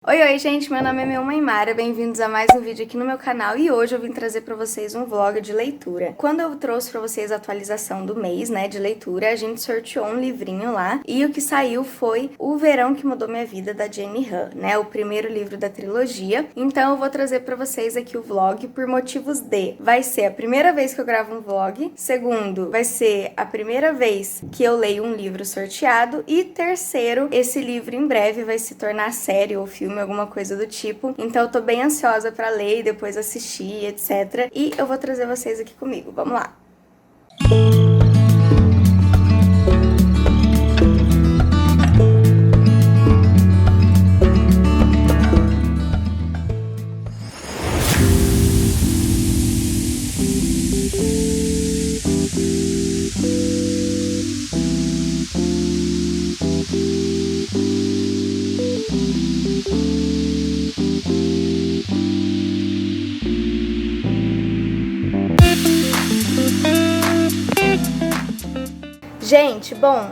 Oi, gente, meu nome é Maimara, bem-vindos a mais um vídeo aqui no meu canal e hoje eu vim trazer pra vocês um vlog de leitura. Quando eu trouxe pra vocês a atualização do mês, né, de leitura, a gente sorteou um livrinho lá e o que saiu foi O Verão que Mudou Minha Vida, da Jenny Han, né, o primeiro livro da trilogia. Então eu vou trazer pra vocês aqui o vlog por motivos de vai ser a primeira vez que eu gravo um vlog, segundo, vai ser a primeira vez que eu leio um livro sorteado e terceiro, esse livro em breve vai se tornar série ou filme, alguma coisa do tipo. Então eu tô bem ansiosa pra ler e depois assistir, etc. E eu vou trazer vocês aqui comigo. Vamos lá! Gente, bom,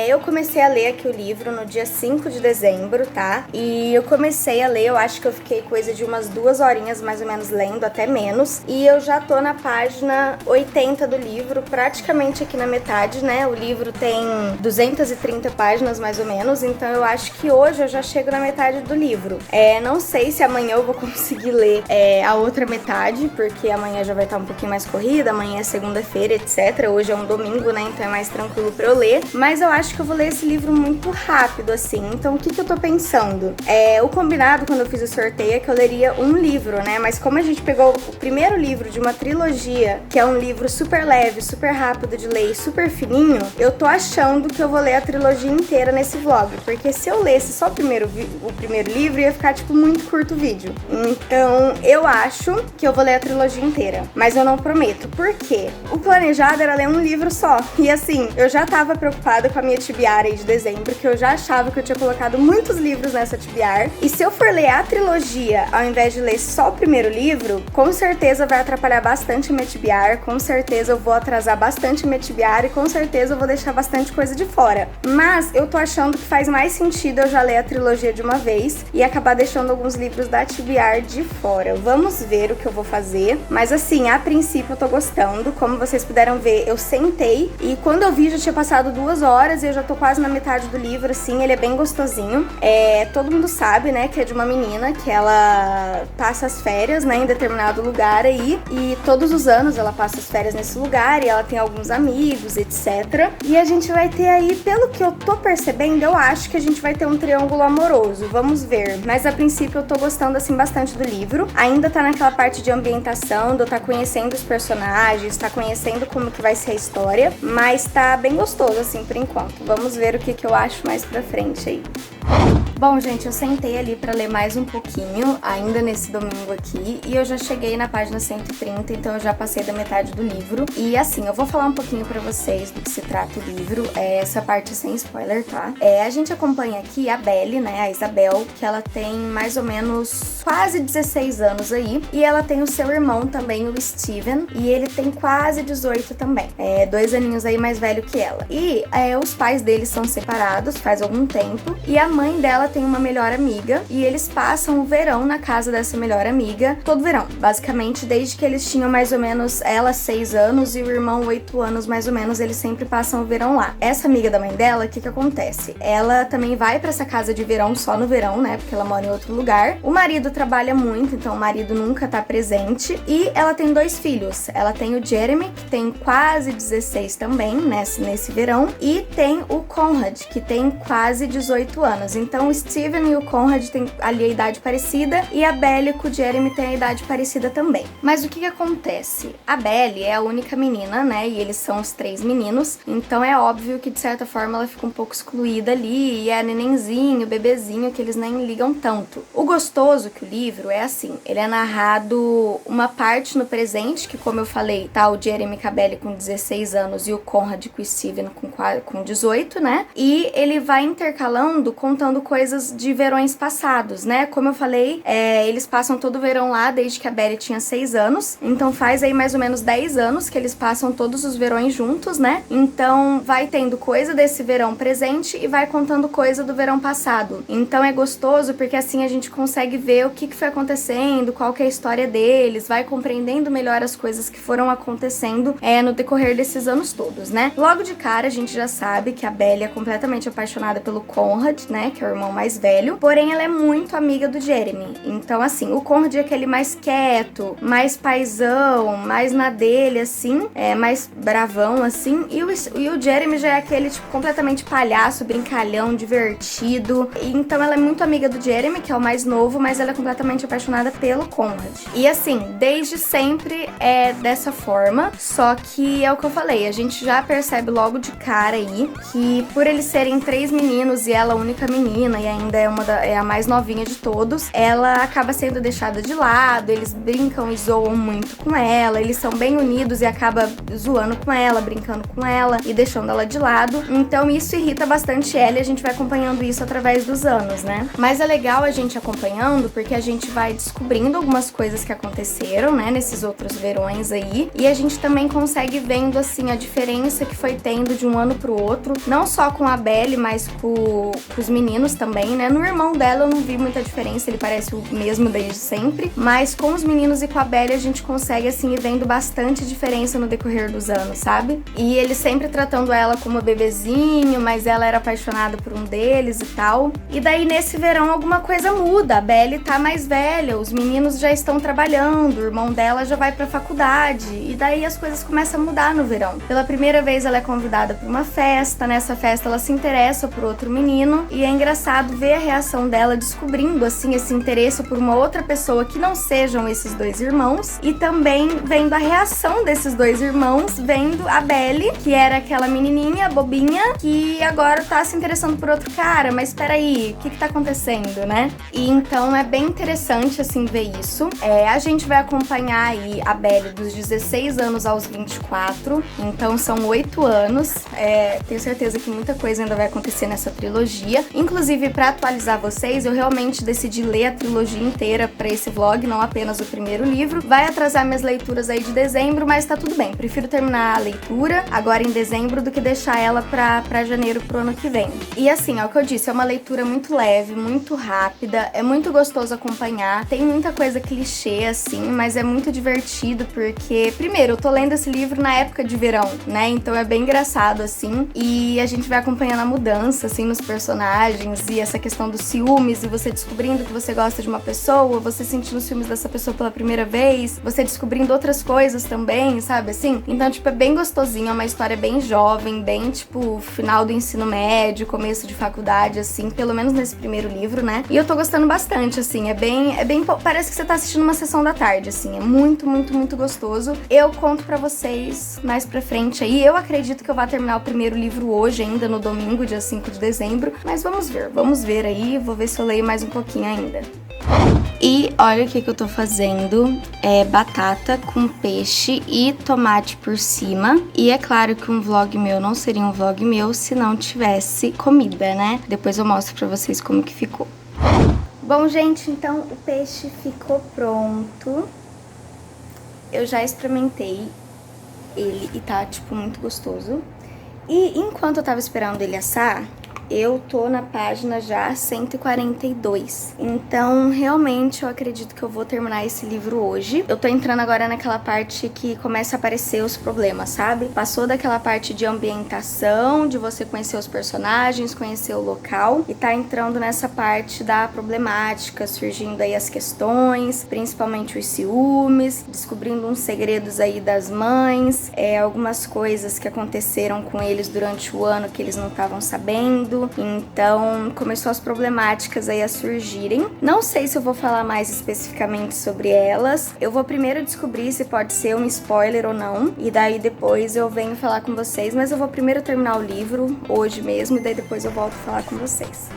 eu comecei a ler aqui o livro no dia 5 de dezembro, tá? E eu comecei a ler, eu acho que eu fiquei coisa de umas 2 horinhas mais ou menos lendo, até menos. E eu já tô na página 80 do livro, praticamente aqui na metade, né? O livro tem 230 páginas mais ou menos, então eu acho que hoje eu já chego na metade do livro. Não sei se amanhã eu vou conseguir ler a outra metade, porque amanhã já vai estar um pouquinho mais corrida, amanhã é segunda-feira, etc. Hoje é um domingo, né? Então é mais tranquilo pra eu ler, mas eu acho que eu vou ler esse livro muito rápido, assim. Então, o que eu tô pensando? O combinado, quando eu fiz o sorteio, é que eu leria um livro, né? Mas como a gente pegou o primeiro livro de uma trilogia, que é um livro super leve, super rápido de ler e super fininho, eu tô achando que eu vou ler a trilogia inteira nesse vlog, porque se eu lesse só o primeiro livro, ia ficar, tipo, muito curto o vídeo. Então, eu acho que eu vou ler a trilogia inteira, mas eu não prometo. Por quê? O planejado era ler um livro só, e assim, eu já tava preocupada com a minha TBR aí de dezembro, que eu já achava que eu tinha colocado muitos livros nessa TBR. E se eu for ler a trilogia, ao invés de ler só o primeiro livro, com certeza vai atrapalhar bastante a minha TBR, com certeza eu vou atrasar bastante a minha TBR e com certeza eu vou deixar bastante coisa de fora. Mas eu tô achando que faz mais sentido eu já ler a trilogia de uma vez e acabar deixando alguns livros da TBR de fora. Vamos ver o que eu vou fazer. Mas assim, a princípio eu tô gostando. Como vocês puderam ver, eu sentei e quando eu vi já tinha passado 2 horas e eu já tô quase na metade do livro, assim, ele é bem gostosinho. Todo mundo sabe, né, que é de uma menina que ela passa as férias, né, em determinado lugar aí, e todos os anos ela passa as férias nesse lugar e ela tem alguns amigos, etc. E a gente vai ter aí, pelo que eu tô percebendo, eu acho que a gente vai ter um triângulo amoroso, vamos ver. Mas a princípio eu tô gostando, assim, bastante do livro. Ainda tá naquela parte de ambientação, de eu tá conhecendo os personagens, tá conhecendo como que vai ser a história, mas tá bem gostoso, assim, por enquanto. Vamos ver o que eu acho mais pra frente aí. Bom, gente, eu sentei ali pra ler mais um pouquinho, ainda nesse domingo aqui, e eu já cheguei na página 130, então eu já passei da metade do livro. E assim, eu vou falar um pouquinho pra vocês do que se trata o livro, essa parte sem spoiler, tá? A gente acompanha aqui a Belle, né, a Isabel, que ela tem mais ou menos quase 16 anos aí, e ela tem o seu irmão também, o Steven, e ele tem quase 18 também, 2 aninhos aí mais velho que ela. E os pais deles são separados faz algum tempo, e a mãe dela tem uma melhor amiga e eles passam o verão na casa dessa melhor amiga todo verão, basicamente desde que eles tinham mais ou menos ela 6 anos e o irmão 8 anos mais ou menos, eles sempre passam o verão lá. Essa amiga da mãe dela, o que acontece? Ela também vai pra essa casa de verão só no verão, né, porque ela mora em outro lugar. O marido trabalha muito, então o marido nunca tá presente e ela tem 2 filhos. Ela tem o Jeremy, que tem quase 16 também, nesse verão, e tem o Conrad, que tem quase 18 anos. Então o Steven e o Conrad têm ali a idade parecida e a Belle com o Jeremy tem a idade parecida também. Mas o que acontece? A Belle é a única menina, né, e eles são os 3 meninos, então é óbvio que de certa forma ela fica um pouco excluída ali, e é nenenzinho, bebezinho, que eles nem ligam tanto. O gostoso que o livro é assim, ele é narrado uma parte no presente, que como eu falei, tá o Jeremy com a Belle com 16 anos e o Conrad com o Steven com 18, né, e ele vai intercalando com contando coisas de verões passados, né? Como eu falei, eles passam todo o verão lá desde que a Belly tinha 6 anos. Então faz aí mais ou menos 10 anos que eles passam todos os verões juntos, né? Então vai tendo coisa desse verão presente e vai contando coisa do verão passado. Então é gostoso porque assim a gente consegue ver o que foi acontecendo, qual que é a história deles, vai compreendendo melhor as coisas que foram acontecendo no decorrer desses anos todos, né? Logo de cara a gente já sabe que a Belly é completamente apaixonada pelo Conrad, né? Que é o irmão mais velho. Porém, ela é muito amiga do Jeremy. Então, assim, o Conrad é aquele mais quieto, mais paizão, mais na dele, assim, mais bravão, assim. E o Jeremy já é aquele, tipo, completamente palhaço, brincalhão, divertido. E, então, ela é muito amiga do Jeremy, que é o mais novo, mas ela é completamente apaixonada pelo Conrad. E, assim, desde sempre é dessa forma. Só que é o que eu falei, a gente já percebe logo de cara aí que por eles serem 3 meninos e ela a única menina e ainda é a mais novinha de todos, ela acaba sendo deixada de lado, eles brincam e zoam muito com ela, eles são bem unidos e acaba zoando com ela, brincando com ela e deixando ela de lado. Então isso irrita bastante ela e a gente vai acompanhando isso através dos anos, né? Mas é legal a gente acompanhando porque a gente vai descobrindo algumas coisas que aconteceram, né, nesses outros verões aí, e a gente também consegue vendo assim a diferença que foi tendo de um ano pro outro, não só com a Belly, mas com os meninos também, né? No irmão dela eu não vi muita diferença, ele parece o mesmo desde sempre, mas com os meninos e com a Belly a gente consegue assim ir vendo bastante diferença no decorrer dos anos, sabe? E ele sempre tratando ela como bebezinho, mas ela era apaixonada por um deles e tal. E daí nesse verão alguma coisa muda, a Belly tá mais velha, os meninos já estão trabalhando, o irmão dela já vai pra faculdade, e daí as coisas começam a mudar no verão. Pela primeira vez ela é convidada pra uma festa, nessa festa ela se interessa por outro menino, e é engraçado ver a reação dela descobrindo assim esse interesse por uma outra pessoa que não sejam esses dois irmãos, e também vendo a reação desses dois irmãos, vendo a Belly, que era aquela menininha bobinha, que agora tá se interessando por outro cara, mas peraí, o que tá acontecendo, né? E então é bem interessante assim ver isso. A gente vai acompanhar aí a Belly dos 16 anos aos 24, então são 8 anos, tenho certeza que muita coisa ainda vai acontecer nessa trilogia. Inclusive, pra atualizar vocês, eu realmente decidi ler a trilogia inteira pra esse vlog, não apenas o primeiro livro. Vai atrasar minhas leituras aí de dezembro, mas tá tudo bem. Prefiro terminar a leitura agora em dezembro do que deixar ela pra janeiro pro ano que vem. E assim, é o que eu disse, é uma leitura muito leve, muito rápida, é muito gostoso acompanhar, tem muita coisa clichê assim, mas é muito divertido porque, primeiro, eu tô lendo esse livro na época de verão, né? Então é bem engraçado assim, e a gente vai acompanhando a mudança assim nos personagens e essa questão dos ciúmes e você descobrindo que você gosta de uma pessoa, você sentindo os ciúmes dessa pessoa pela primeira vez, você descobrindo outras coisas também, sabe assim? Então, tipo, é bem gostosinho, é uma história bem jovem, bem, tipo, final do ensino médio, começo de faculdade, assim, pelo menos nesse primeiro livro, né? E eu tô gostando bastante, assim, parece que você tá assistindo uma sessão da tarde, assim, é muito, muito, muito gostoso. Eu conto pra vocês mais pra frente aí, eu acredito que eu vou terminar o primeiro livro hoje ainda, no domingo, dia 5 de dezembro, mas vamos ver aí, vou ver se eu leio mais um pouquinho ainda. E olha o que eu tô fazendo, é batata com peixe e tomate por cima. E é claro que um vlog meu não seria um vlog meu se não tivesse comida, né? Depois eu mostro pra vocês como que ficou. Bom, gente, então o peixe ficou pronto. Eu já experimentei ele e tá, tipo, muito gostoso. E enquanto eu tava esperando ele assar, eu tô na página já 142. Então, realmente, eu acredito que eu vou terminar esse livro hoje. Eu tô entrando agora naquela parte que começa a aparecer os problemas, sabe? Passou daquela parte de ambientação, de você conhecer os personagens, conhecer o local, e tá entrando nessa parte da problemática, surgindo aí as questões, principalmente os ciúmes, descobrindo uns segredos aí das mães, algumas coisas que aconteceram com eles durante o ano que eles não estavam sabendo. Então começou as problemáticas aí a surgirem. Não sei se eu vou falar mais especificamente sobre elas. Eu vou primeiro descobrir se pode ser um spoiler ou não, e daí depois eu venho falar com vocês, mas eu vou primeiro terminar o livro hoje mesmo, e daí depois eu volto a falar com vocês.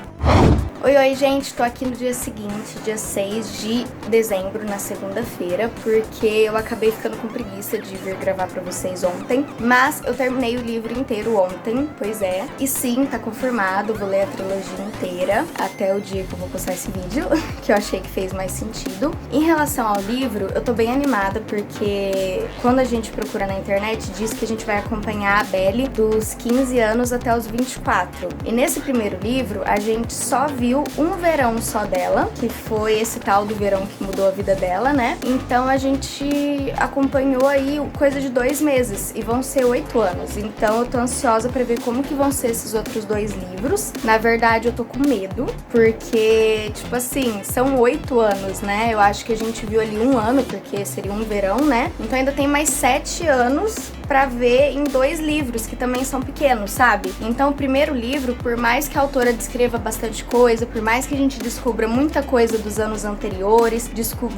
Oi, gente, tô aqui no dia seguinte, dia 6 de dezembro, na segunda-feira, porque eu acabei ficando com preguiça de vir gravar pra vocês ontem, mas eu terminei o livro inteiro ontem, pois é, e sim, tá confirmado, vou ler a trilogia inteira, até o dia que eu vou postar esse vídeo, que eu achei que fez mais sentido. Em relação ao livro, eu tô bem animada, porque quando a gente procura na internet, diz que a gente vai acompanhar a Belle dos 15 anos até os 24, e nesse primeiro livro, a gente só viu um verão só dela, que foi esse tal do verão que mudou a vida dela, né? Então a gente acompanhou aí coisa de 2 meses e vão ser 8 anos. Então eu tô ansiosa pra ver como que vão ser esses outros 2 livros. Na verdade eu tô com medo, porque, tipo assim, são 8 anos, né? Eu acho que a gente viu ali 1 ano, porque seria um verão, né? Então ainda tem mais 7 anos pra ver em 2 livros, que também são pequenos, sabe? Então o primeiro livro, por mais que a autora descreva bastante coisa, por mais que a gente descubra muita coisa dos anos anteriores,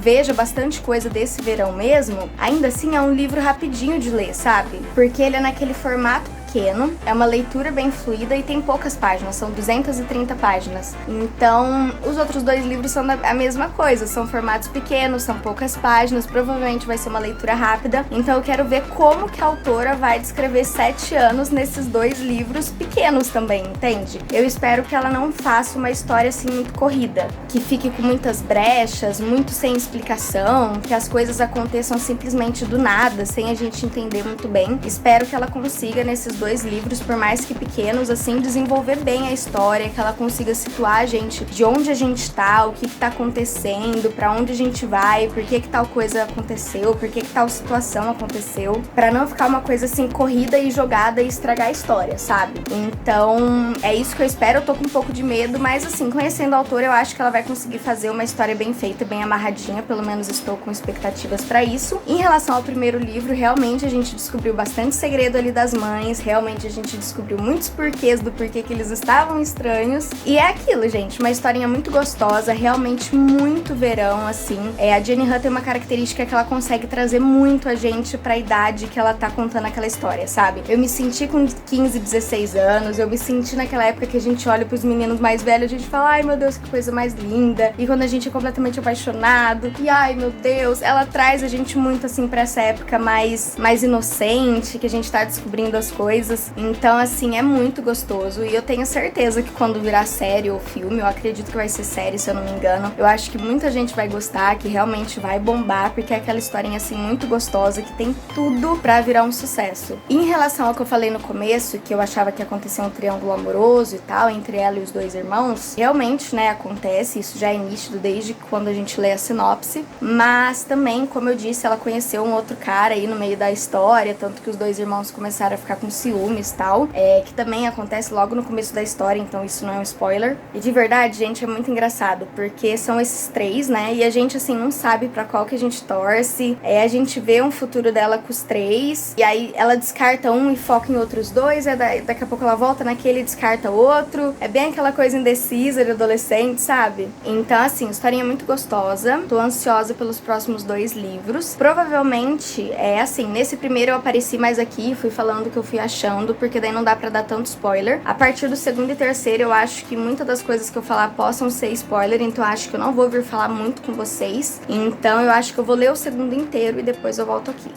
veja bastante coisa desse verão mesmo, ainda assim é um livro rapidinho de ler, sabe? Porque ele é naquele formato pequeno, é uma leitura bem fluida e tem poucas páginas, são 230 páginas. Então, os outros 2 livros são a mesma coisa, são formatos pequenos, são poucas páginas, provavelmente vai ser uma leitura rápida. Então eu quero ver como que a autora vai descrever 7 anos nesses 2 livros pequenos também, entende? Eu espero que ela não faça uma história assim muito corrida, que fique com muitas brechas, muito sem explicação, que as coisas aconteçam simplesmente do nada, sem a gente entender muito bem. Espero que ela consiga nesses 2 livros, por mais que pequenos, assim, desenvolver bem a história, que ela consiga situar a gente de onde a gente tá, o que tá acontecendo, pra onde a gente vai, por que tal coisa aconteceu, por que tal situação aconteceu, pra não ficar uma coisa assim corrida e jogada e estragar a história, sabe? Então, é isso que eu espero. Eu tô com um pouco de medo, mas assim, conhecendo a autora, eu acho que ela vai conseguir fazer uma história bem feita, bem amarradinha, pelo menos estou com expectativas pra isso. Em relação ao primeiro livro, realmente a gente descobriu bastante segredo ali das mães, realmente a gente descobriu muitos porquês do porquê que eles estavam estranhos. E é aquilo, gente, uma historinha muito gostosa, realmente muito verão, assim. A Jenny Han tem uma característica que ela consegue trazer muito a gente pra idade que ela tá contando aquela história, sabe? Eu me senti com 15, 16 anos, eu me senti naquela época que a gente olha pros meninos mais velhos, a gente fala, ai meu Deus, que coisa mais linda. E quando a gente é completamente apaixonado, e ai meu Deus, ela traz a gente muito, assim, pra essa época mais inocente, que a gente tá descobrindo as coisas. Então, assim, é muito gostoso. E eu tenho certeza que quando virar série ou filme, eu acredito que vai ser série, se eu não me engano, eu acho que muita gente vai gostar, que realmente vai bombar, porque é aquela historinha, assim, muito gostosa, que tem tudo pra virar um sucesso. E em relação ao que eu falei no começo, que eu achava que ia acontecer um triângulo amoroso e tal, entre ela e os 2 irmãos, realmente, né, acontece, isso já é nítido desde quando a gente lê a sinopse, mas também, como eu disse, ela conheceu um outro cara aí no meio da história, tanto que os 2 irmãos começaram a ficar com ciúmes e tal, que também acontece logo no começo da história, então isso não é um spoiler. E de verdade, gente, é muito engraçado, porque são esses 3, né, e a gente, assim, não sabe pra qual que a gente torce, a gente vê um futuro dela com os 3, e aí ela descarta um e foca em outros 2, daqui a pouco ela volta naquele e descarta outro, é bem aquela coisa indecisa de adolescente, sabe? Então, assim, historinha muito gostosa, tô ansiosa pelos próximos 2 livros. Provavelmente, assim, nesse primeiro eu apareci mais aqui, fui falando que eu fui achando, porque daí não dá pra dar tanto spoiler. A partir do segundo e terceiro, eu acho que muitas das coisas que eu falar possam ser spoiler, então eu acho que eu não vou vir falar muito com vocês. Então eu acho que eu vou ler o segundo inteiro e depois eu volto aqui.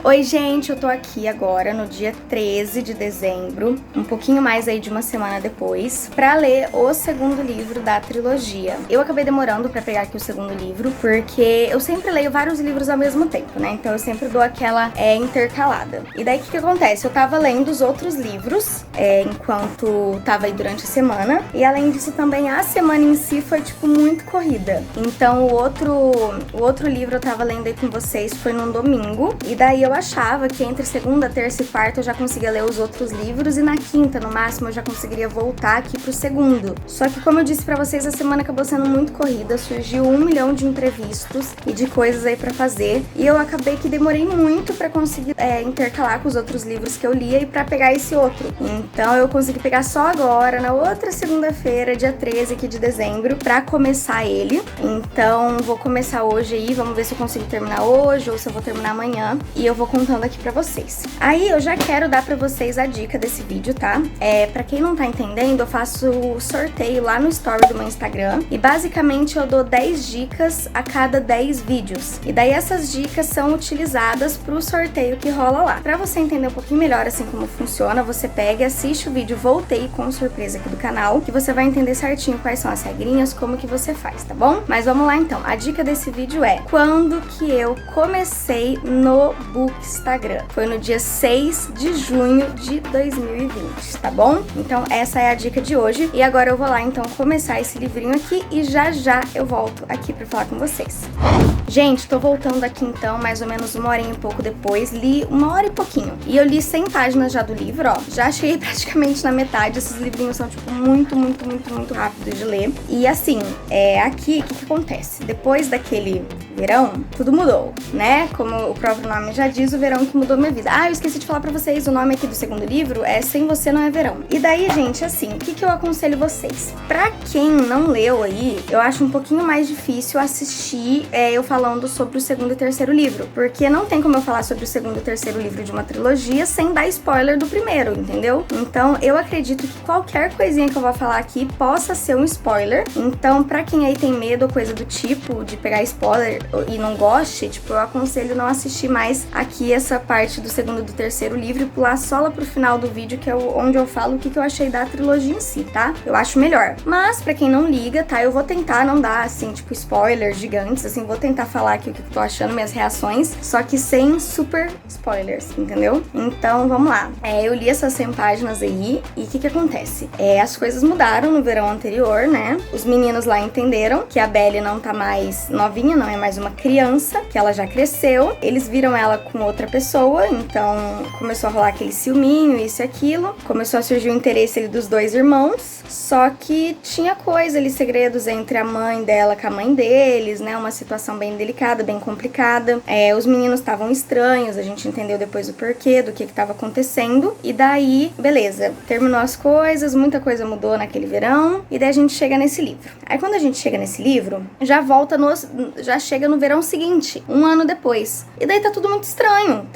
Oi, gente, eu tô aqui agora no dia 13 de dezembro, um pouquinho mais aí de uma semana depois, pra ler o segundo livro da trilogia. Eu acabei demorando pra pegar aqui o segundo livro, porque eu sempre leio vários livros ao mesmo tempo, né? Então eu sempre dou aquela intercalada. E daí o que acontece? Eu tava lendo os outros livros enquanto tava aí durante a semana, e além disso também a semana em si foi, tipo, muito corrida. Então o outro livro eu tava lendo aí com vocês foi num domingo, e daí eu achava que entre segunda, terça e quarta eu já conseguia ler os outros livros e na quinta, no máximo, eu já conseguiria voltar aqui pro segundo. Só que, como eu disse pra vocês, a semana acabou sendo muito corrida, surgiu 1 milhão de imprevistos e de coisas aí pra fazer, e eu acabei que demorei muito pra conseguir intercalar com os outros livros que eu lia e pra pegar esse outro. Então eu consegui pegar só agora, na outra segunda-feira, dia 13 aqui de dezembro, pra começar ele. Então vou começar hoje aí, vamos ver se eu consigo terminar hoje ou se eu vou terminar amanhã. E eu vou contando aqui pra vocês. Aí eu já quero dar pra vocês a dica desse vídeo, tá? Pra quem não tá entendendo, eu faço sorteio lá no story do meu Instagram e basicamente eu dou 10 dicas a cada 10 vídeos. E daí essas dicas são utilizadas pro sorteio que rola lá. Pra você entender um pouquinho melhor assim como funciona, você pega e assiste o vídeo Voltei com surpresa aqui do canal, que você vai entender certinho quais são as regrinhas, como que você faz, tá bom? Mas vamos lá então. A dica desse vídeo é: quando que eu comecei no Bookstagram? Foi no dia 6 de junho de 2020, tá bom? Então essa é a dica de hoje. E agora eu vou lá então começar esse livrinho aqui e já eu volto aqui pra falar com vocês. Gente, tô voltando aqui então, mais ou menos uma horinha e pouco depois, li uma hora e pouquinho. E eu li 100 páginas já do livro, ó. Já cheguei praticamente na metade, esses livrinhos são, tipo, muito rápidos de ler. E assim, aqui, o que acontece? Depois daquele verão, tudo mudou, né? Como o próprio nome já diz, o verão que mudou minha vida. Ah, eu esqueci de falar pra vocês, o nome aqui do segundo livro é Sem Você Não É Verão. E daí, gente, assim, o que eu aconselho vocês? Pra quem não leu aí, eu acho um pouquinho mais difícil assistir eu falando sobre o segundo e terceiro livro, porque não tem como eu falar sobre o segundo e terceiro livro de uma trilogia sem dar spoiler do primeiro, entendeu? Então, eu acredito que qualquer coisinha que eu vou falar aqui possa ser um spoiler. Então, pra quem aí tem medo ou coisa do tipo, de pegar spoiler e não goste, tipo, eu aconselho não assistir mais aqui essa parte do segundo e do terceiro livro e pular só lá pro final do vídeo, que é onde eu falo o que eu achei da trilogia em si, tá? Eu acho melhor. Mas, pra quem não liga, tá? Eu vou tentar não dar, assim, tipo, spoilers gigantes, assim, vou tentar falar aqui o que eu tô achando, minhas reações, só que sem super spoilers, entendeu? Então, vamos lá. Eu li essas 100 páginas aí, e o que acontece? As coisas mudaram no verão anterior, né? Os meninos lá entenderam que a Belly não tá mais novinha, não é mais uma criança, que ela já cresceu. Eles viram ela com outra pessoa, então começou a rolar aquele ciúminho, isso e aquilo. Começou a surgir o interesse ali dos dois irmãos, só que tinha coisa ali, segredos entre a mãe dela com a mãe deles, né? Uma situação bem delicada, bem complicada. Os meninos estavam estranhos, a gente entendeu depois o porquê, do que estava acontecendo. E daí, beleza, terminou as coisas, muita coisa mudou naquele verão, e daí a gente chega nesse livro. Aí quando a gente chega nesse livro, já chega no verão seguinte, um ano depois. E daí tá tudo muito estranho,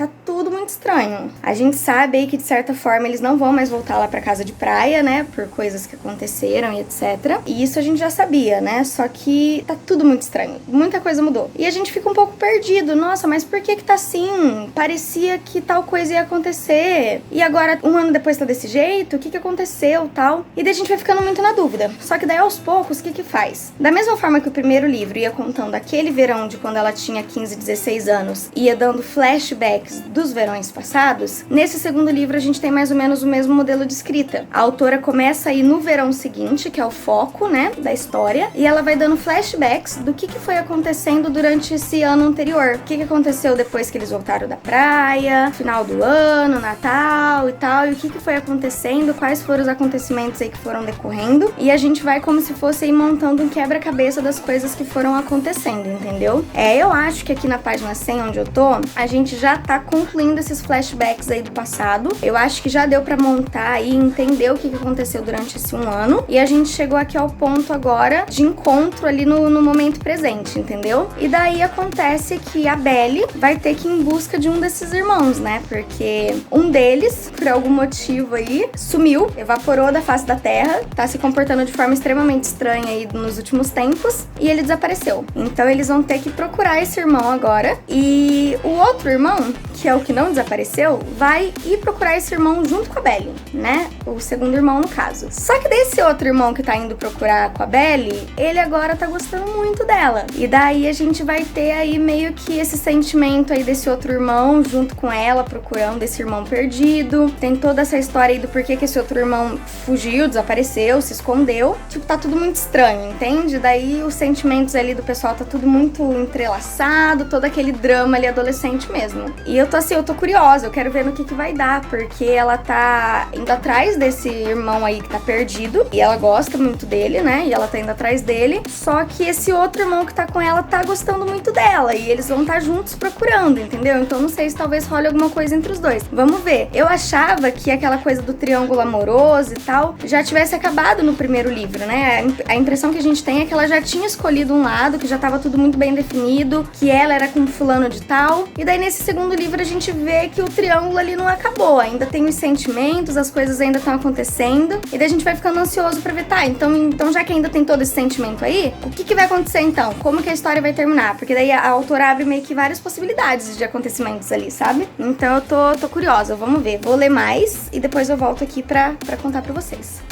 A gente sabe aí que de certa forma eles não vão mais voltar lá pra casa de praia, né, por coisas que aconteceram e etc. E isso a gente já sabia, né, só que tá tudo muito estranho, muita coisa mudou. E a gente fica um pouco perdido, nossa, mas por que tá assim? Parecia que tal coisa ia acontecer, e agora um ano depois tá desse jeito, o que aconteceu, tal? E daí a gente vai ficando muito na dúvida. Só que daí aos poucos, o que faz? Da mesma forma que o primeiro livro ia contando aquele verão de quando ela tinha 15, 16 anos, ia dando flashbacks dos verões passados, nesse segundo livro a gente tem mais ou menos o mesmo modelo de escrita. A autora começa aí no verão seguinte, que é o foco, né, da história, e ela vai dando flashbacks do que foi acontecendo durante esse ano anterior. O que aconteceu depois que eles voltaram da praia, final do ano, Natal e tal, e o que foi acontecendo, quais foram os acontecimentos aí que foram decorrendo, e a gente vai como se fosse aí montando um quebra-cabeça das coisas que foram acontecendo, entendeu? Eu acho que aqui na página 100, onde eu tô, a gente já tá concluindo esses flashbacks aí do passado. Eu acho que já deu pra montar e entender o que aconteceu durante esse um ano, e a gente chegou aqui ao ponto agora de encontro ali no momento presente, entendeu? E daí acontece que a Belly vai ter que ir em busca de um desses irmãos, né? Porque um deles, por algum motivo aí, sumiu, evaporou da face da terra, tá se comportando de forma extremamente estranha aí nos últimos tempos, e ele desapareceu. Então eles vão ter que procurar esse irmão agora, e o outro irmão, que é o que não desapareceu, vai ir procurar esse irmão junto com a Belly, né? O segundo irmão, no caso. Só que desse outro irmão que tá indo procurar com a Belly, ele agora tá gostando muito dela. E daí a gente vai ter aí meio que esse sentimento aí desse outro irmão junto com ela, procurando esse irmão perdido. Tem toda essa história aí do porquê que esse outro irmão fugiu, desapareceu, se escondeu. Tipo, tá tudo muito estranho, entende? Daí os sentimentos ali do pessoal tá tudo muito entrelaçado, todo aquele drama ali adolescente mesmo. E eu tô assim, eu tô curiosa, eu quero ver no que vai dar, porque ela tá indo atrás desse irmão aí que tá perdido, e ela gosta muito dele, né? E ela tá indo atrás dele, só que esse outro irmão que tá com ela tá gostando muito dela, e eles vão estar juntos procurando, entendeu? Então não sei se talvez role alguma coisa entre os dois. Vamos ver. Eu achava que aquela coisa do triângulo amoroso e tal já tivesse acabado no primeiro livro, né? A impressão que a gente tem é que ela já tinha escolhido um lado, que já tava tudo muito bem bem definido, que ela era com fulano de tal. E daí nesse segundo livro a gente vê que o triângulo ali não acabou, ainda tem os sentimentos, as coisas ainda estão acontecendo. E daí a gente vai ficando ansioso pra ver, tá, então já que ainda tem todo esse sentimento aí, o que vai acontecer então? Como que a história vai terminar? Porque daí a autora abre meio que várias possibilidades de acontecimentos ali, sabe? Então eu tô curiosa, vamos ver. Vou ler mais e depois eu volto aqui pra contar pra vocês.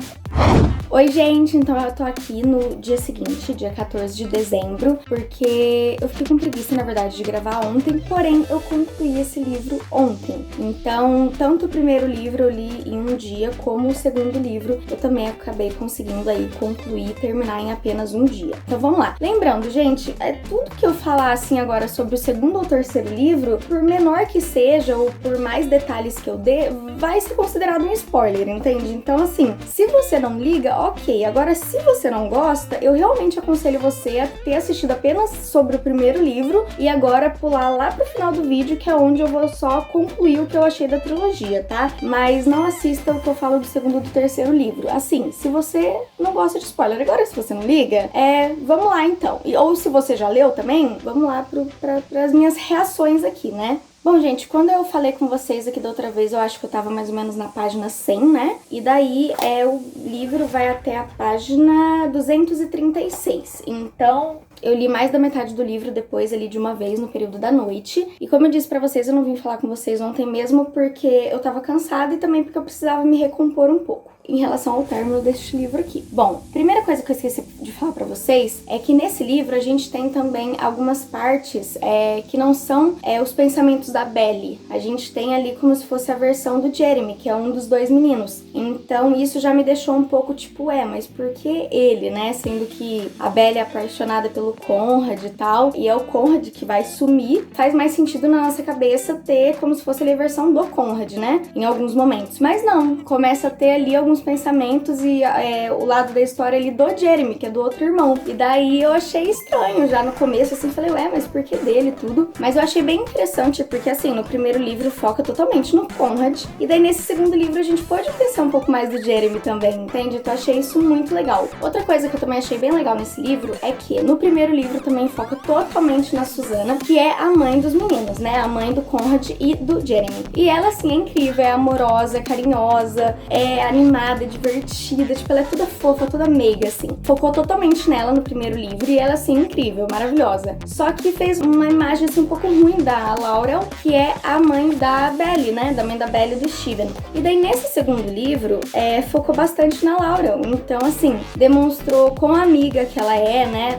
Oi, gente! Então eu tô aqui no dia seguinte, dia 14 de dezembro, porque eu fiquei com preguiça, na verdade, de gravar ontem, porém eu concluí esse livro ontem. Então, tanto o primeiro livro eu li em um dia, como o segundo livro eu também acabei conseguindo aí concluir e terminar em apenas um dia. Então vamos lá. Lembrando, gente, tudo que eu falar assim agora sobre o segundo ou terceiro livro, por menor que seja, ou por mais detalhes que eu dê, vai ser considerado um spoiler, entende? Então assim, se você não liga, ok. Agora, se você não gosta, eu realmente aconselho você a ter assistido apenas sobre o primeiro livro e agora pular lá pro final do vídeo, que é onde eu vou só concluir o que eu achei da trilogia, tá? Mas não assista o que eu falo do segundo e do terceiro livro. Assim, se você não gosta de spoiler, agora se você não liga, vamos lá então. Ou se você já leu também, vamos lá pras minhas reações aqui, né? Bom, gente, quando eu falei com vocês aqui da outra vez, eu acho que eu tava mais ou menos na página 100, né? E daí, o livro vai até a página 236. Então, eu li mais da metade do livro depois ali de uma vez no período da noite. E como eu disse pra vocês, eu não vim falar com vocês ontem mesmo porque eu tava cansada e também porque eu precisava me recompor um pouco em relação ao término deste livro aqui. Bom, primeira coisa que eu esqueci de falar pra vocês é que nesse livro a gente tem também algumas partes que não são os pensamentos da Belly. A gente tem ali como se fosse a versão do Jeremy, que é um dos dois meninos. Então isso já me deixou um pouco tipo, mas por que ele, né? Sendo que a Belly é apaixonada pelo Conrad e tal, e é o Conrad que vai sumir, faz mais sentido na nossa cabeça ter como se fosse ali a versão do Conrad, né? Em alguns momentos. Mas não, começa a ter ali alguns pensamentos e o lado da história ali do Jeremy, que é do outro irmão. E daí eu achei estranho já no começo, assim, falei, mas por que dele e tudo? Mas eu achei bem interessante, porque assim, no primeiro livro foca totalmente no Conrad, e daí nesse segundo livro a gente pode pensar um pouco mais do Jeremy também, entende? Então eu achei isso muito legal. Outra coisa que eu também achei bem legal nesse livro é que no primeiro livro também foca totalmente na Susana, que é a mãe dos meninos, né? A mãe do Conrad e do Jeremy. E ela, assim, é incrível, é amorosa, é carinhosa, é animada, é divertida, tipo, ela é toda fofa, toda meiga, assim. Focou totalmente nela no primeiro livro e ela, assim, incrível, maravilhosa. Só que fez uma imagem, assim, um pouco ruim da Laurel, que é a mãe da Belly, né? Da mãe da Belly e do Steven. E daí, nesse segundo livro, focou bastante na Laurel. Então, assim, demonstrou quão amiga que ela é, né?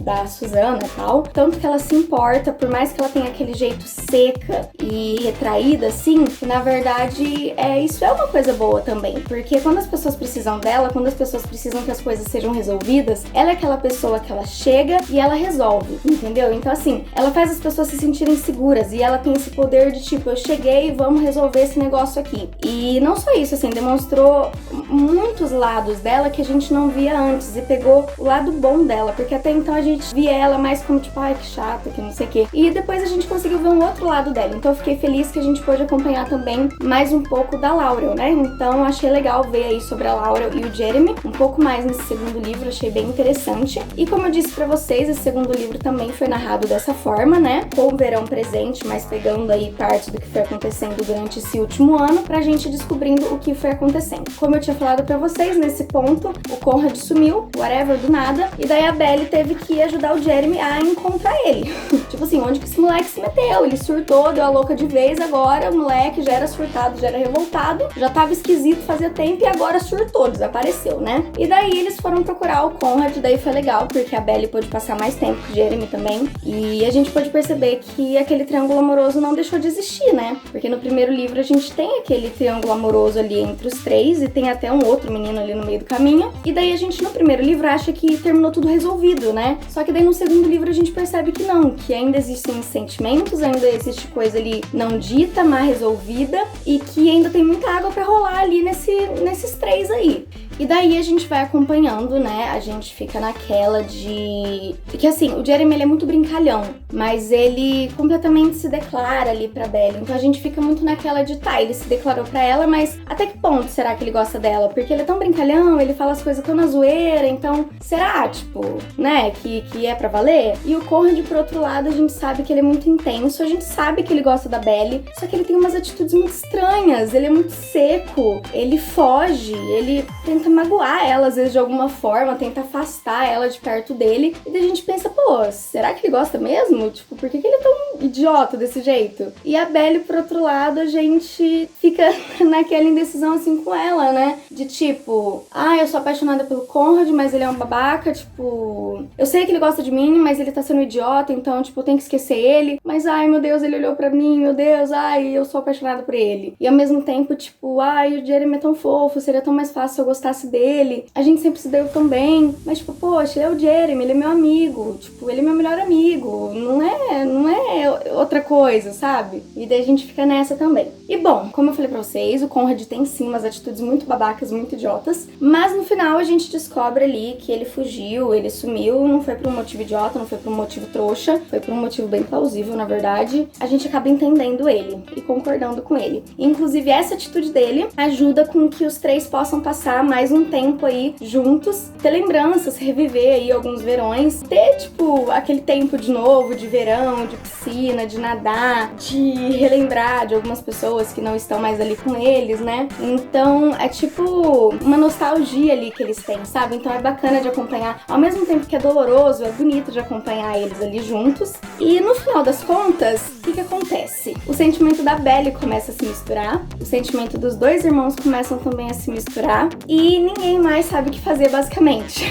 Da Susana e tal. Tanto que ela se importa, por mais que ela tenha aquele jeito seca e retraída, assim, que na verdade isso é uma coisa boa também. Porque quando as pessoas precisam dela, quando as pessoas precisam que as coisas sejam resolvidas, ela é aquela pessoa que ela chega e ela resolve, entendeu? Então, assim, ela faz as pessoas se sentirem seguras e ela tem esse poder de tipo, eu cheguei, vamos resolver esse negócio aqui. E não só isso, assim, demonstrou muitos lados dela que a gente não via antes e pegou o lado bom dela, porque até então a gente via ela mais como tipo, ai, que chata, que não sei o quê. E depois a gente conseguiu ver um outro lado dela. Então eu fiquei feliz que a gente pôde acompanhar também mais um pouco da Laurel, né? Então achei legal ver aí sobre a Laurel e o Jeremy, um pouco mais nesse segundo livro, achei bem interessante. E como eu disse pra vocês, esse segundo livro também foi narrado dessa forma, né? Com o verão presente, mas pegando aí parte do que foi acontecendo durante esse último ano, pra gente descobrindo o que foi acontecendo. Como eu tinha falado pra vocês, nesse ponto, o Conrad sumiu, whatever, do nada, e daí a Belly teve que ajudar o Jeremy a encontrar ele. Tipo assim, onde que esse moleque se meteu? Ele surtou, deu a louca de vez, agora o moleque já era surtado, já era revoltado, já tava esquisito fazia tempo e agora surtou, desapareceu, né? E daí eles foram procurar o Conrad, daí foi legal, porque a Belly pôde passar mais tempo com o Jeremy também, e a gente pôde perceber que aquele triângulo amoroso não deixou de existir, né? Porque no primeiro livro a gente tem aquele triângulo amoroso ali entre os três, e tem até um outro menino ali no meio do caminho, e daí a gente no primeiro livro acha que terminou tudo resolvido, né? Só que daí no segundo livro a gente percebe que não, que ainda existem sentimentos, ainda existe coisa ali não dita, mal resolvida, e que ainda tem muita água pra rolar ali nesses três aí. E daí a gente vai acompanhando, né? A gente fica naquela de... Que assim, o Jeremy ele é muito brincalhão, mas ele completamente se declara ali pra Belly. Então a gente fica muito naquela de, tá, ele se declarou pra ela, mas até que ponto será que ele gosta dela? Porque ele é tão brincalhão, ele fala as coisas tão na zoeira, então será, tipo, né? que é pra valer. E o Conrad, por outro lado, a gente sabe que ele é muito intenso, a gente sabe que ele gosta da Belle, só que ele tem umas atitudes muito estranhas, ele é muito seco, ele foge, ele tenta magoar ela, às vezes, de alguma forma, tenta afastar ela de perto dele. E daí a gente pensa, pô, será que ele gosta mesmo? Tipo, por que ele é tão idiota desse jeito? E a Belle, por outro lado, a gente fica naquela indecisão assim com ela, né? De tipo, eu sou apaixonada pelo Conrad, mas ele é um babaca, tipo, eu sei que ele gosta de mim, mas ele tá sendo um idiota, então, tipo, eu tenho que esquecer ele. Mas, ai, meu Deus, ele olhou pra mim, meu Deus, eu sou apaixonada por ele. E ao mesmo tempo, tipo, o Jeremy é tão fofo, seria tão mais fácil se eu gostasse dele. A gente sempre se deu tão bem, mas, tipo, poxa, ele é o Jeremy, ele é meu amigo, tipo, ele é meu melhor amigo, não é outra coisa, sabe? E daí a gente fica nessa também. E bom, como eu falei pra vocês, o Conrad tem sim umas atitudes muito babacas, muito idiotas, mas no final a gente descobre ali que ele fugiu, ele sumiu, não foi por um motivo idiota, não foi por um motivo trouxa, foi por um motivo bem plausível, na verdade. A gente acaba entendendo ele e concordando com ele. Inclusive, essa atitude dele ajuda com que os três possam passar mais um tempo aí juntos, ter lembranças, reviver aí alguns verões, ter, tipo, aquele tempo de novo, de verão, de piscina, de nadar, de relembrar de algumas pessoas que não estão mais ali com eles, né? Então, é tipo uma nostalgia ali que eles têm, sabe? Então é bacana de acompanhar. Ao mesmo tempo que é doloroso, é bonito de acompanhar eles ali juntos. E no final das contas, o que acontece? O sentimento da Belle começa a se misturar, o sentimento dos dois irmãos começam também a se misturar e ninguém mais sabe o que fazer, basicamente.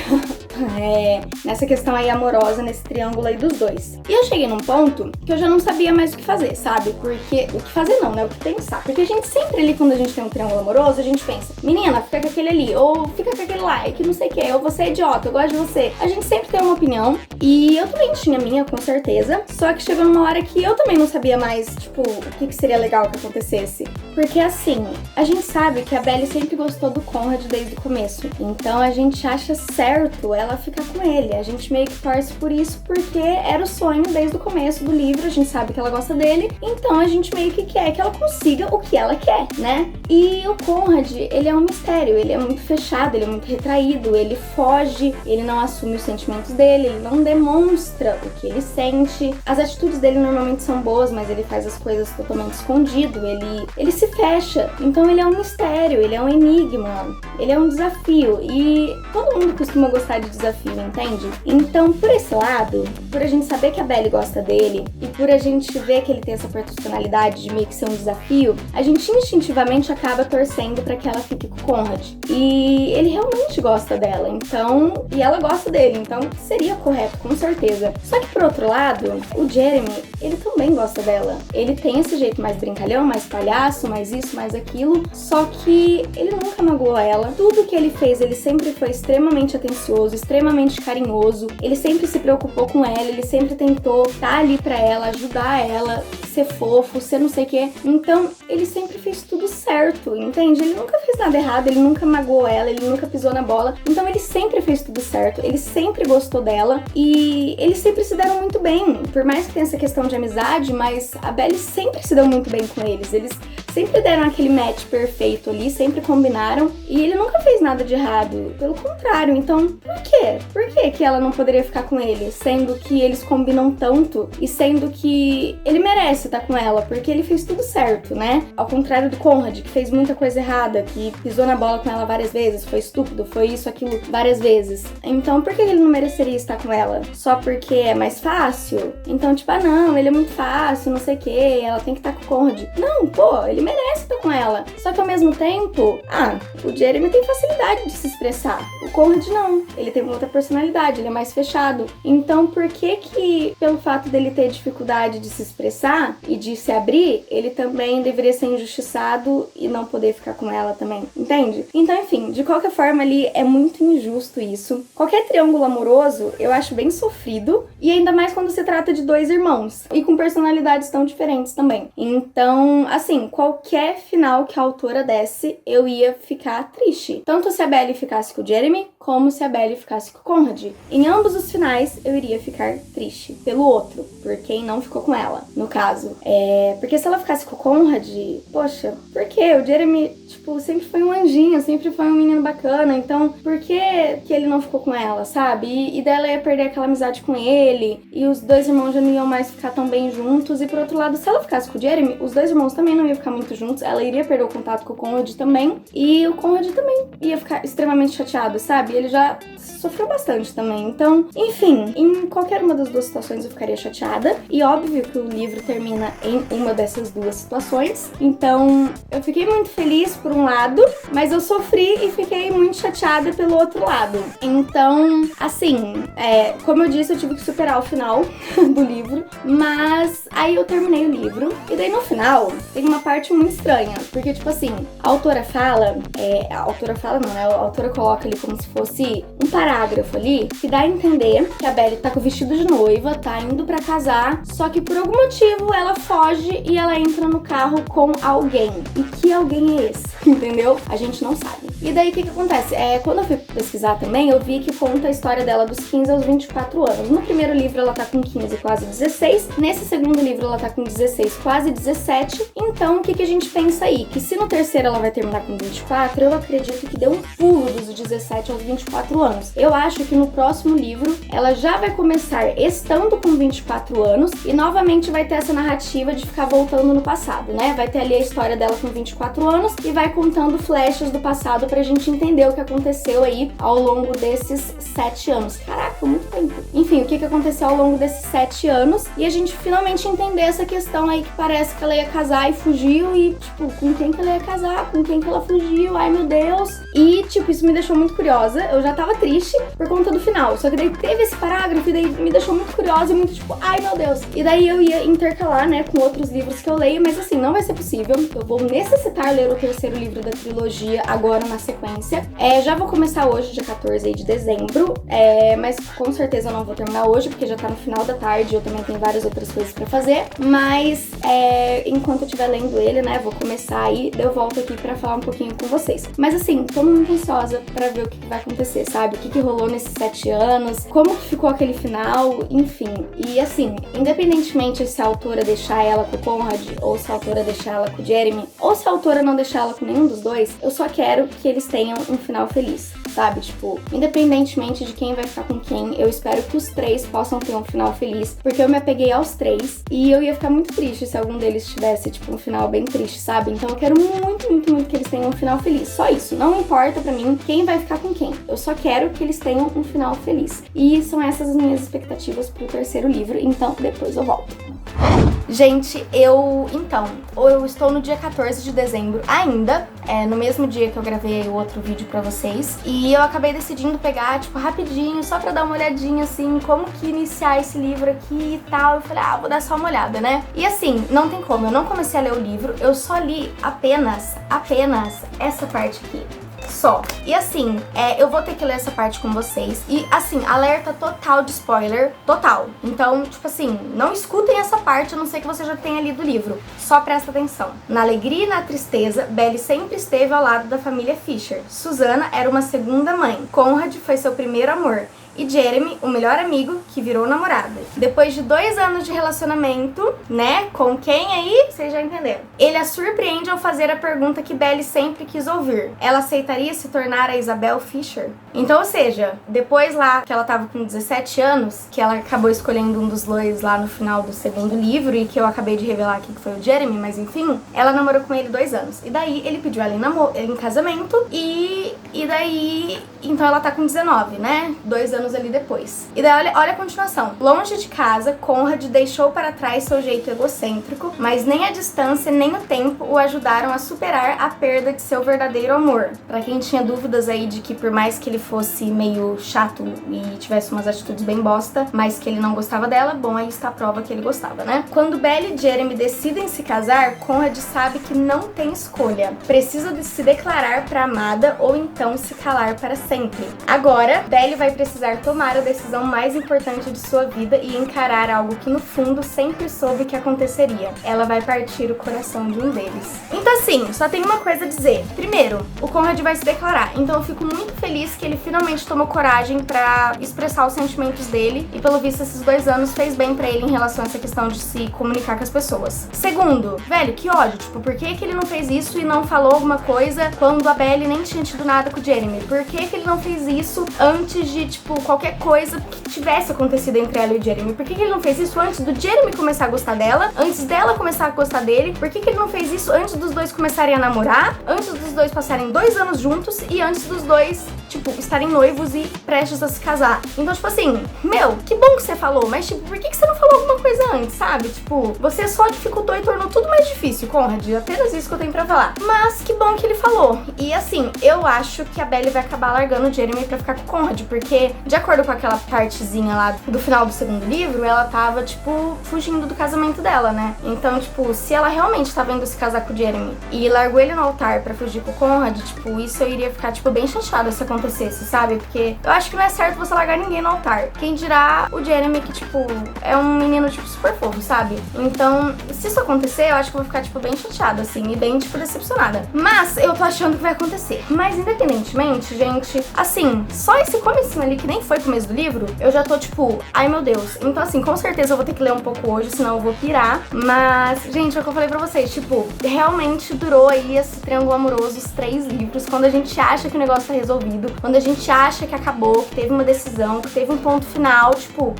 Nessa questão aí amorosa, nesse triângulo aí dos dois. E eu cheguei num ponto que eu já não sabia mais o que fazer, sabe? Porque, o que fazer não, né? O que pensar. Porque a gente sempre ali, quando a gente tem um triângulo amoroso, a gente pensa, menina, fica com aquele ali, ou fica com aquele lá, que não sei o que, ou você é idiota, eu gosto de você. A gente sempre tem uma opinião, e eu também tinha a minha, com certeza, só que chegou numa hora que eu também não sabia mais, tipo, o que seria legal que acontecesse. Porque assim, a gente sabe que a Belle sempre gostou do Conrad desde o começo, então a gente acha certo ela ficar com ele, a gente meio que torce por isso, porque era o sonho desde o começo do livro, a gente sabe que ela gosta dele, então a gente meio que quer que ela consiga o que ela quer, né? E o Conrad, ele é um mistério, ele é muito fechado, ele é muito retraído, ele foge, ele não assume os sentimentos dele, ele não demonstra o que ele sente. As atitudes dele normalmente são boas, mas ele faz as coisas totalmente escondido, ele se fecha. Então ele é um mistério, ele é um enigma, ele é um desafio. E todo mundo costuma gostar de desafio, entende? Então, por esse lado, por a gente saber que a Belle gosta dele e por a gente ver que ele tem essa personalidade de meio que ser um desafio, a gente instintivamente acaba torcendo pra que ela fique com o Conrad. E ele realmente gosta dela, então... E ela gosta dele, então seria correto, com certeza. Só que, por outro lado, o Jeremy, ele também gosta dela. Ele tem esse jeito mais brincalhão, mais palhaço, mais isso, mais aquilo. Só que ele nunca magoou ela. Tudo que ele fez, ele sempre foi extremamente atencioso, extremamente carinhoso. Ele sempre se preocupou com ela, ele sempre tentou estar ali pra ela, ajudar ela, ser fofo, ser não sei o quê. Então, ele sempre fez tudo certo, entende? Ele nunca fez nada errado, ele nunca magoou ela, ele nunca pisou na bola. Então, ele sempre fez tudo certo, ele sempre gostou dela e eles sempre se deram muito bem. Por mais que tenha essa questão de amizade, mas a Belle sempre se deu muito bem com eles. Eles sempre deram aquele match perfeito ali, sempre combinaram e ele nunca fez nada de errado. Pelo contrário, então, por quê? Por que ela não poderia ficar com ele? Sendo que eles combinam tanto e sendo que ele merece estar com ela, porque ele fez tudo certo, né? Ao contrário do Conrad, que fez muita coisa errada, que pisou na bola com ela várias vezes, foi estúpido, foi isso, aquilo, várias vezes. Então, por que ele não mereceria estar com ela? Só porque é mais fácil? Então, tipo, não, ele é muito fácil, não sei o que, ela tem que estar com o Conrad. Não, pô, ele merece estar com ela. Só que ao mesmo tempo, o Jeremy tem facilidade de se expressar. O Conrad não. Ele tem uma outra personalidade, ele é mais fechado. Então, por que pelo fato dele ter dificuldade de se expressar e de se abrir, ele também deveria ser injustiçado e não poder ficar com ela também? Entende? Então, enfim, de qualquer forma ali, é muito injusto isso. Qualquer triângulo amoroso, eu acho bem sofrido. E ainda mais quando se trata de dois irmãos. E com personalidades tão diferentes também. Então, assim, qualquer final que a autora desse, eu ia ficar triste. Tanto se a Belle ficasse com o Jeremy, como se a Belly ficasse com o Conrad. Em ambos os finais, eu iria ficar triste pelo outro, por quem não ficou com ela, no caso. Porque se ela ficasse com o Conrad, poxa, por quê? O Jeremy, tipo, sempre foi um anjinho, sempre foi um menino bacana, então por que ele não ficou com ela, sabe? E dela ia perder aquela amizade com ele, e os dois irmãos já não iam mais ficar tão bem juntos, e por outro lado, se ela ficasse com o Jeremy, os dois irmãos também não iam ficar muito juntos, ela iria perder o contato com o Conrad também, e o Conrad também ia ficar extremamente chateado, sabe? Ele já sofreu bastante também, então, enfim, em qualquer uma das duas situações eu ficaria chateada, e óbvio que o livro termina em uma dessas duas situações, então eu fiquei muito feliz por um lado, mas eu sofri e fiquei muito chateada pelo outro lado. Então, assim, como eu disse, eu tive que superar o final do livro, mas aí eu terminei o livro, e daí no final tem uma parte muito estranha, porque tipo assim, a autora coloca ali como se fosse um parágrafo ali, que dá a entender que a Belly tá com o vestido de noiva, tá indo pra casar, só que por algum motivo ela foge e ela entra no carro com alguém. E que alguém é esse? Entendeu? A gente não sabe. E daí o que acontece? Quando eu fui pesquisar também, eu vi que conta a história dela dos 15 aos 24 anos. No primeiro livro ela tá com 15, quase 16. Nesse segundo livro ela tá com 16, quase 17. Então o que a gente pensa aí? Que se no terceiro ela vai terminar com 24, eu acredito que deu um pulo dos 17 aos 24 anos. Eu acho que no próximo livro ela já vai começar estando com 24 anos e novamente vai ter essa narrativa de ficar voltando no passado, né? Vai ter ali a história dela com 24 anos e vai contando flashes do passado pra gente entender o que aconteceu aí ao longo desses 7 anos. Caraca, muito tempo. Enfim, o que aconteceu ao longo desses 7 anos e a gente finalmente entender essa questão aí que parece que ela ia casar e fugiu e, tipo, com quem que ela ia casar, com quem que ela fugiu, ai meu Deus. E, tipo, isso me deixou muito curiosa. Eu já tava triste por conta do final, só que daí teve esse parágrafo e daí me deixou muito curiosa e muito tipo, ai meu Deus. E daí eu ia intercalar, né, com outros livros que eu leio, mas assim, não vai ser possível. Eu vou necessitar ler o terceiro livro da trilogia agora na sequência. Já vou começar hoje, dia 14 de dezembro, mas com certeza eu não vou terminar hoje, porque já tá no final da tarde, eu também tenho várias outras coisas pra fazer, mas enquanto eu estiver lendo ele, né, vou começar aí, eu volto aqui pra falar um pouquinho com vocês. Mas assim, tô muito ansiosa pra ver o que vai acontecer, sabe? O que rolou nesses 7 anos, como que ficou aquele final, enfim. E assim, independentemente se a autora deixar ela com o Conrad, ou se a autora deixar ela com o Jeremy, ou se a autora não deixar ela com nenhum dos dois, eu só quero que eles tenham um final feliz, sabe? Tipo, independentemente de quem vai ficar com quem, eu espero que os 3 possam ter um final feliz, porque eu me apeguei aos 3 e eu ia ficar muito triste se algum deles tivesse, tipo, um final bem triste, sabe? Então eu quero muito, muito, muito que eles tenham um final feliz. Só isso. Não importa pra mim quem vai ficar com quem. Eu só quero que eles tenham um final feliz. E são essas as minhas expectativas pro terceiro livro, então depois eu volto. Gente, eu estou no dia 14 de dezembro ainda, no mesmo dia que eu gravei o outro vídeo pra vocês, e eu acabei decidindo pegar, tipo, rapidinho, só pra dar uma olhadinha, assim, como que iniciar esse livro aqui e tal. Eu falei, vou dar só uma olhada, né? E assim, não tem como, eu não comecei a ler o livro, eu só li apenas essa parte aqui. Só. E assim, eu vou ter que ler essa parte com vocês. E assim, alerta total de spoiler. Total. Então, tipo assim, não escutem essa parte, a não ser que você já tenha lido o livro. Só presta atenção. Na alegria e na tristeza, Belly sempre esteve ao lado da família Fisher. Susana era uma segunda mãe. Conrad foi seu primeiro amor. E Jeremy, o melhor amigo, que virou namorada. Depois de 2 anos de relacionamento, né, com quem aí? Vocês já entenderam. Ele a surpreende ao fazer a pergunta que Belly sempre quis ouvir. Ela aceitaria se tornar a Isabel Fisher? Então, ou seja, depois lá que ela tava com 17 anos, que ela acabou escolhendo um dos dois lá no final do segundo livro, e que eu acabei de revelar aqui que foi o Jeremy, mas enfim, ela namorou com ele 2 anos. E daí ele pediu ela em casamento, e daí, então ela tá com 19, né? 2 anos ali depois. E daí olha a continuação. Longe de casa, Conrad deixou para trás seu jeito egocêntrico, mas nem a distância nem o tempo o ajudaram a superar a perda de seu verdadeiro amor. Pra quem tinha dúvidas aí de que por mais que ele fosse meio chato e tivesse umas atitudes bem bosta, mas que ele não gostava dela, bom, aí está a prova que ele gostava, né? Quando Belly e Jeremy decidem se casar, Conrad sabe que não tem escolha. Precisa de se declarar pra amada ou então se calar para sempre. Agora, Belly vai precisar tomar a decisão mais importante de sua vida e encarar algo que no fundo sempre soube que aconteceria. Ela vai partir o coração de um deles. Então assim, só tem uma coisa a dizer. Primeiro, o Conrad vai se declarar, então eu fico muito feliz que ele ele finalmente tomou coragem pra expressar os sentimentos dele e pelo visto esses 2 anos fez bem pra ele em relação a essa questão de se comunicar com as pessoas. Segundo, velho, que ódio, tipo, por que ele não fez isso e não falou alguma coisa quando a Belly nem tinha tido nada com o Jeremy? Por que ele não fez isso antes de, tipo, qualquer coisa que tivesse acontecido entre ela e o Jeremy? Por que ele não fez isso antes do Jeremy começar a gostar dela? Antes dela começar a gostar dele? Por que ele não fez isso antes dos dois começarem a namorar? Antes dos dois passarem 2 anos juntos e antes dos dois, tipo, estarem noivos e prestes a se casar? Então, tipo assim, meu, que bom que você falou, mas, tipo, por que você não falou alguma coisa antes, sabe? Tipo, você só dificultou e tornou tudo mais difícil, Conrad. Apenas isso que eu tenho pra falar. Mas que bom que ele falou. E assim, eu acho que a Belly vai acabar largando o Jeremy pra ficar com o Conrad, porque, de acordo com aquela partezinha lá do final do segundo livro, ela tava, tipo, fugindo do casamento dela, né? Então, tipo, se ela realmente tava indo se casar com o Jeremy e largou ele no altar pra fugir com o Conrad, tipo, isso eu iria ficar, tipo, bem chateada se acontecesse, sabe? Porque eu acho que não é certo você largar ninguém no altar. Quem dirá o Jeremy, que, tipo, é um menino, tipo, super fofo, sabe? Então, se isso acontecer, eu acho que eu vou ficar, tipo, bem chateada, assim, e bem, tipo, decepcionada. Mas eu tô achando que vai acontecer. Mas, independentemente, gente, assim, só esse comecinho ali, que nem foi começo do livro, eu já tô, tipo, ai, meu Deus. Então, assim, com certeza eu vou ter que ler um pouco hoje, senão eu vou pirar. Mas, gente, é o que eu falei pra vocês, tipo, realmente durou aí esse triângulo amoroso, os 3 livros, quando a gente acha que o negócio tá resolvido, quando a gente acha que acabou, que teve uma decisão, que teve um ponto final, tipo,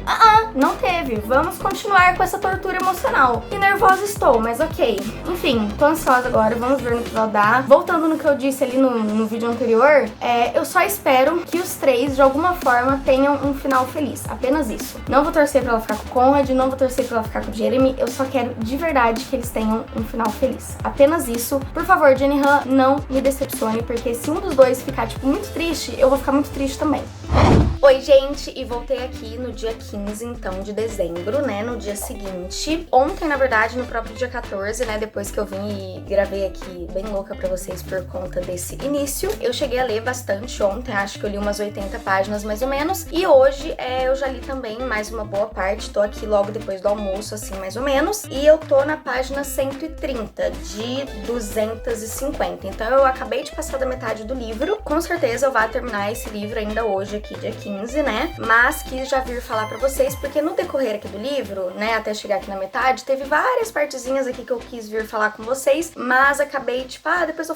não teve. Vamos continuar com essa tortura emocional. E nervosa estou, mas ok. Enfim, tô ansiosa agora, vamos ver no que vai dar. Voltando no que eu disse ali no vídeo anterior, eu só espero que os 3, de alguma forma, tenham um final feliz. Apenas isso. Não vou torcer pra ela ficar com o Conrad, não vou torcer pra ela ficar com o Jeremy, eu só quero de verdade que eles tenham um final feliz. Apenas isso. Por favor, Jenny Han, não me decepcione, porque se um dos dois ficar, tipo, muito triste, eu vou ficar muito triste também. Oi, gente, e voltei aqui no dia 15, então, de dezembro, né, no dia seguinte. Ontem, na verdade, no próprio dia 14, né, depois que eu vim e gravei aqui bem louca pra vocês por conta desse início, eu cheguei a ler bastante ontem, acho que eu li umas 80 páginas mais ou menos, e hoje eu já li também mais uma boa parte, tô aqui logo depois do almoço, assim, mais ou menos, e eu tô na página 130 de 250, então eu acabei de passar da metade do livro, com certeza eu vou terminar esse livro ainda hoje aqui, dia 15, né? Mas quis já vir falar pra vocês, porque no decorrer aqui do livro, né, até chegar aqui na metade, teve várias partezinhas aqui que eu quis vir falar com vocês, mas acabei, tipo, depois eu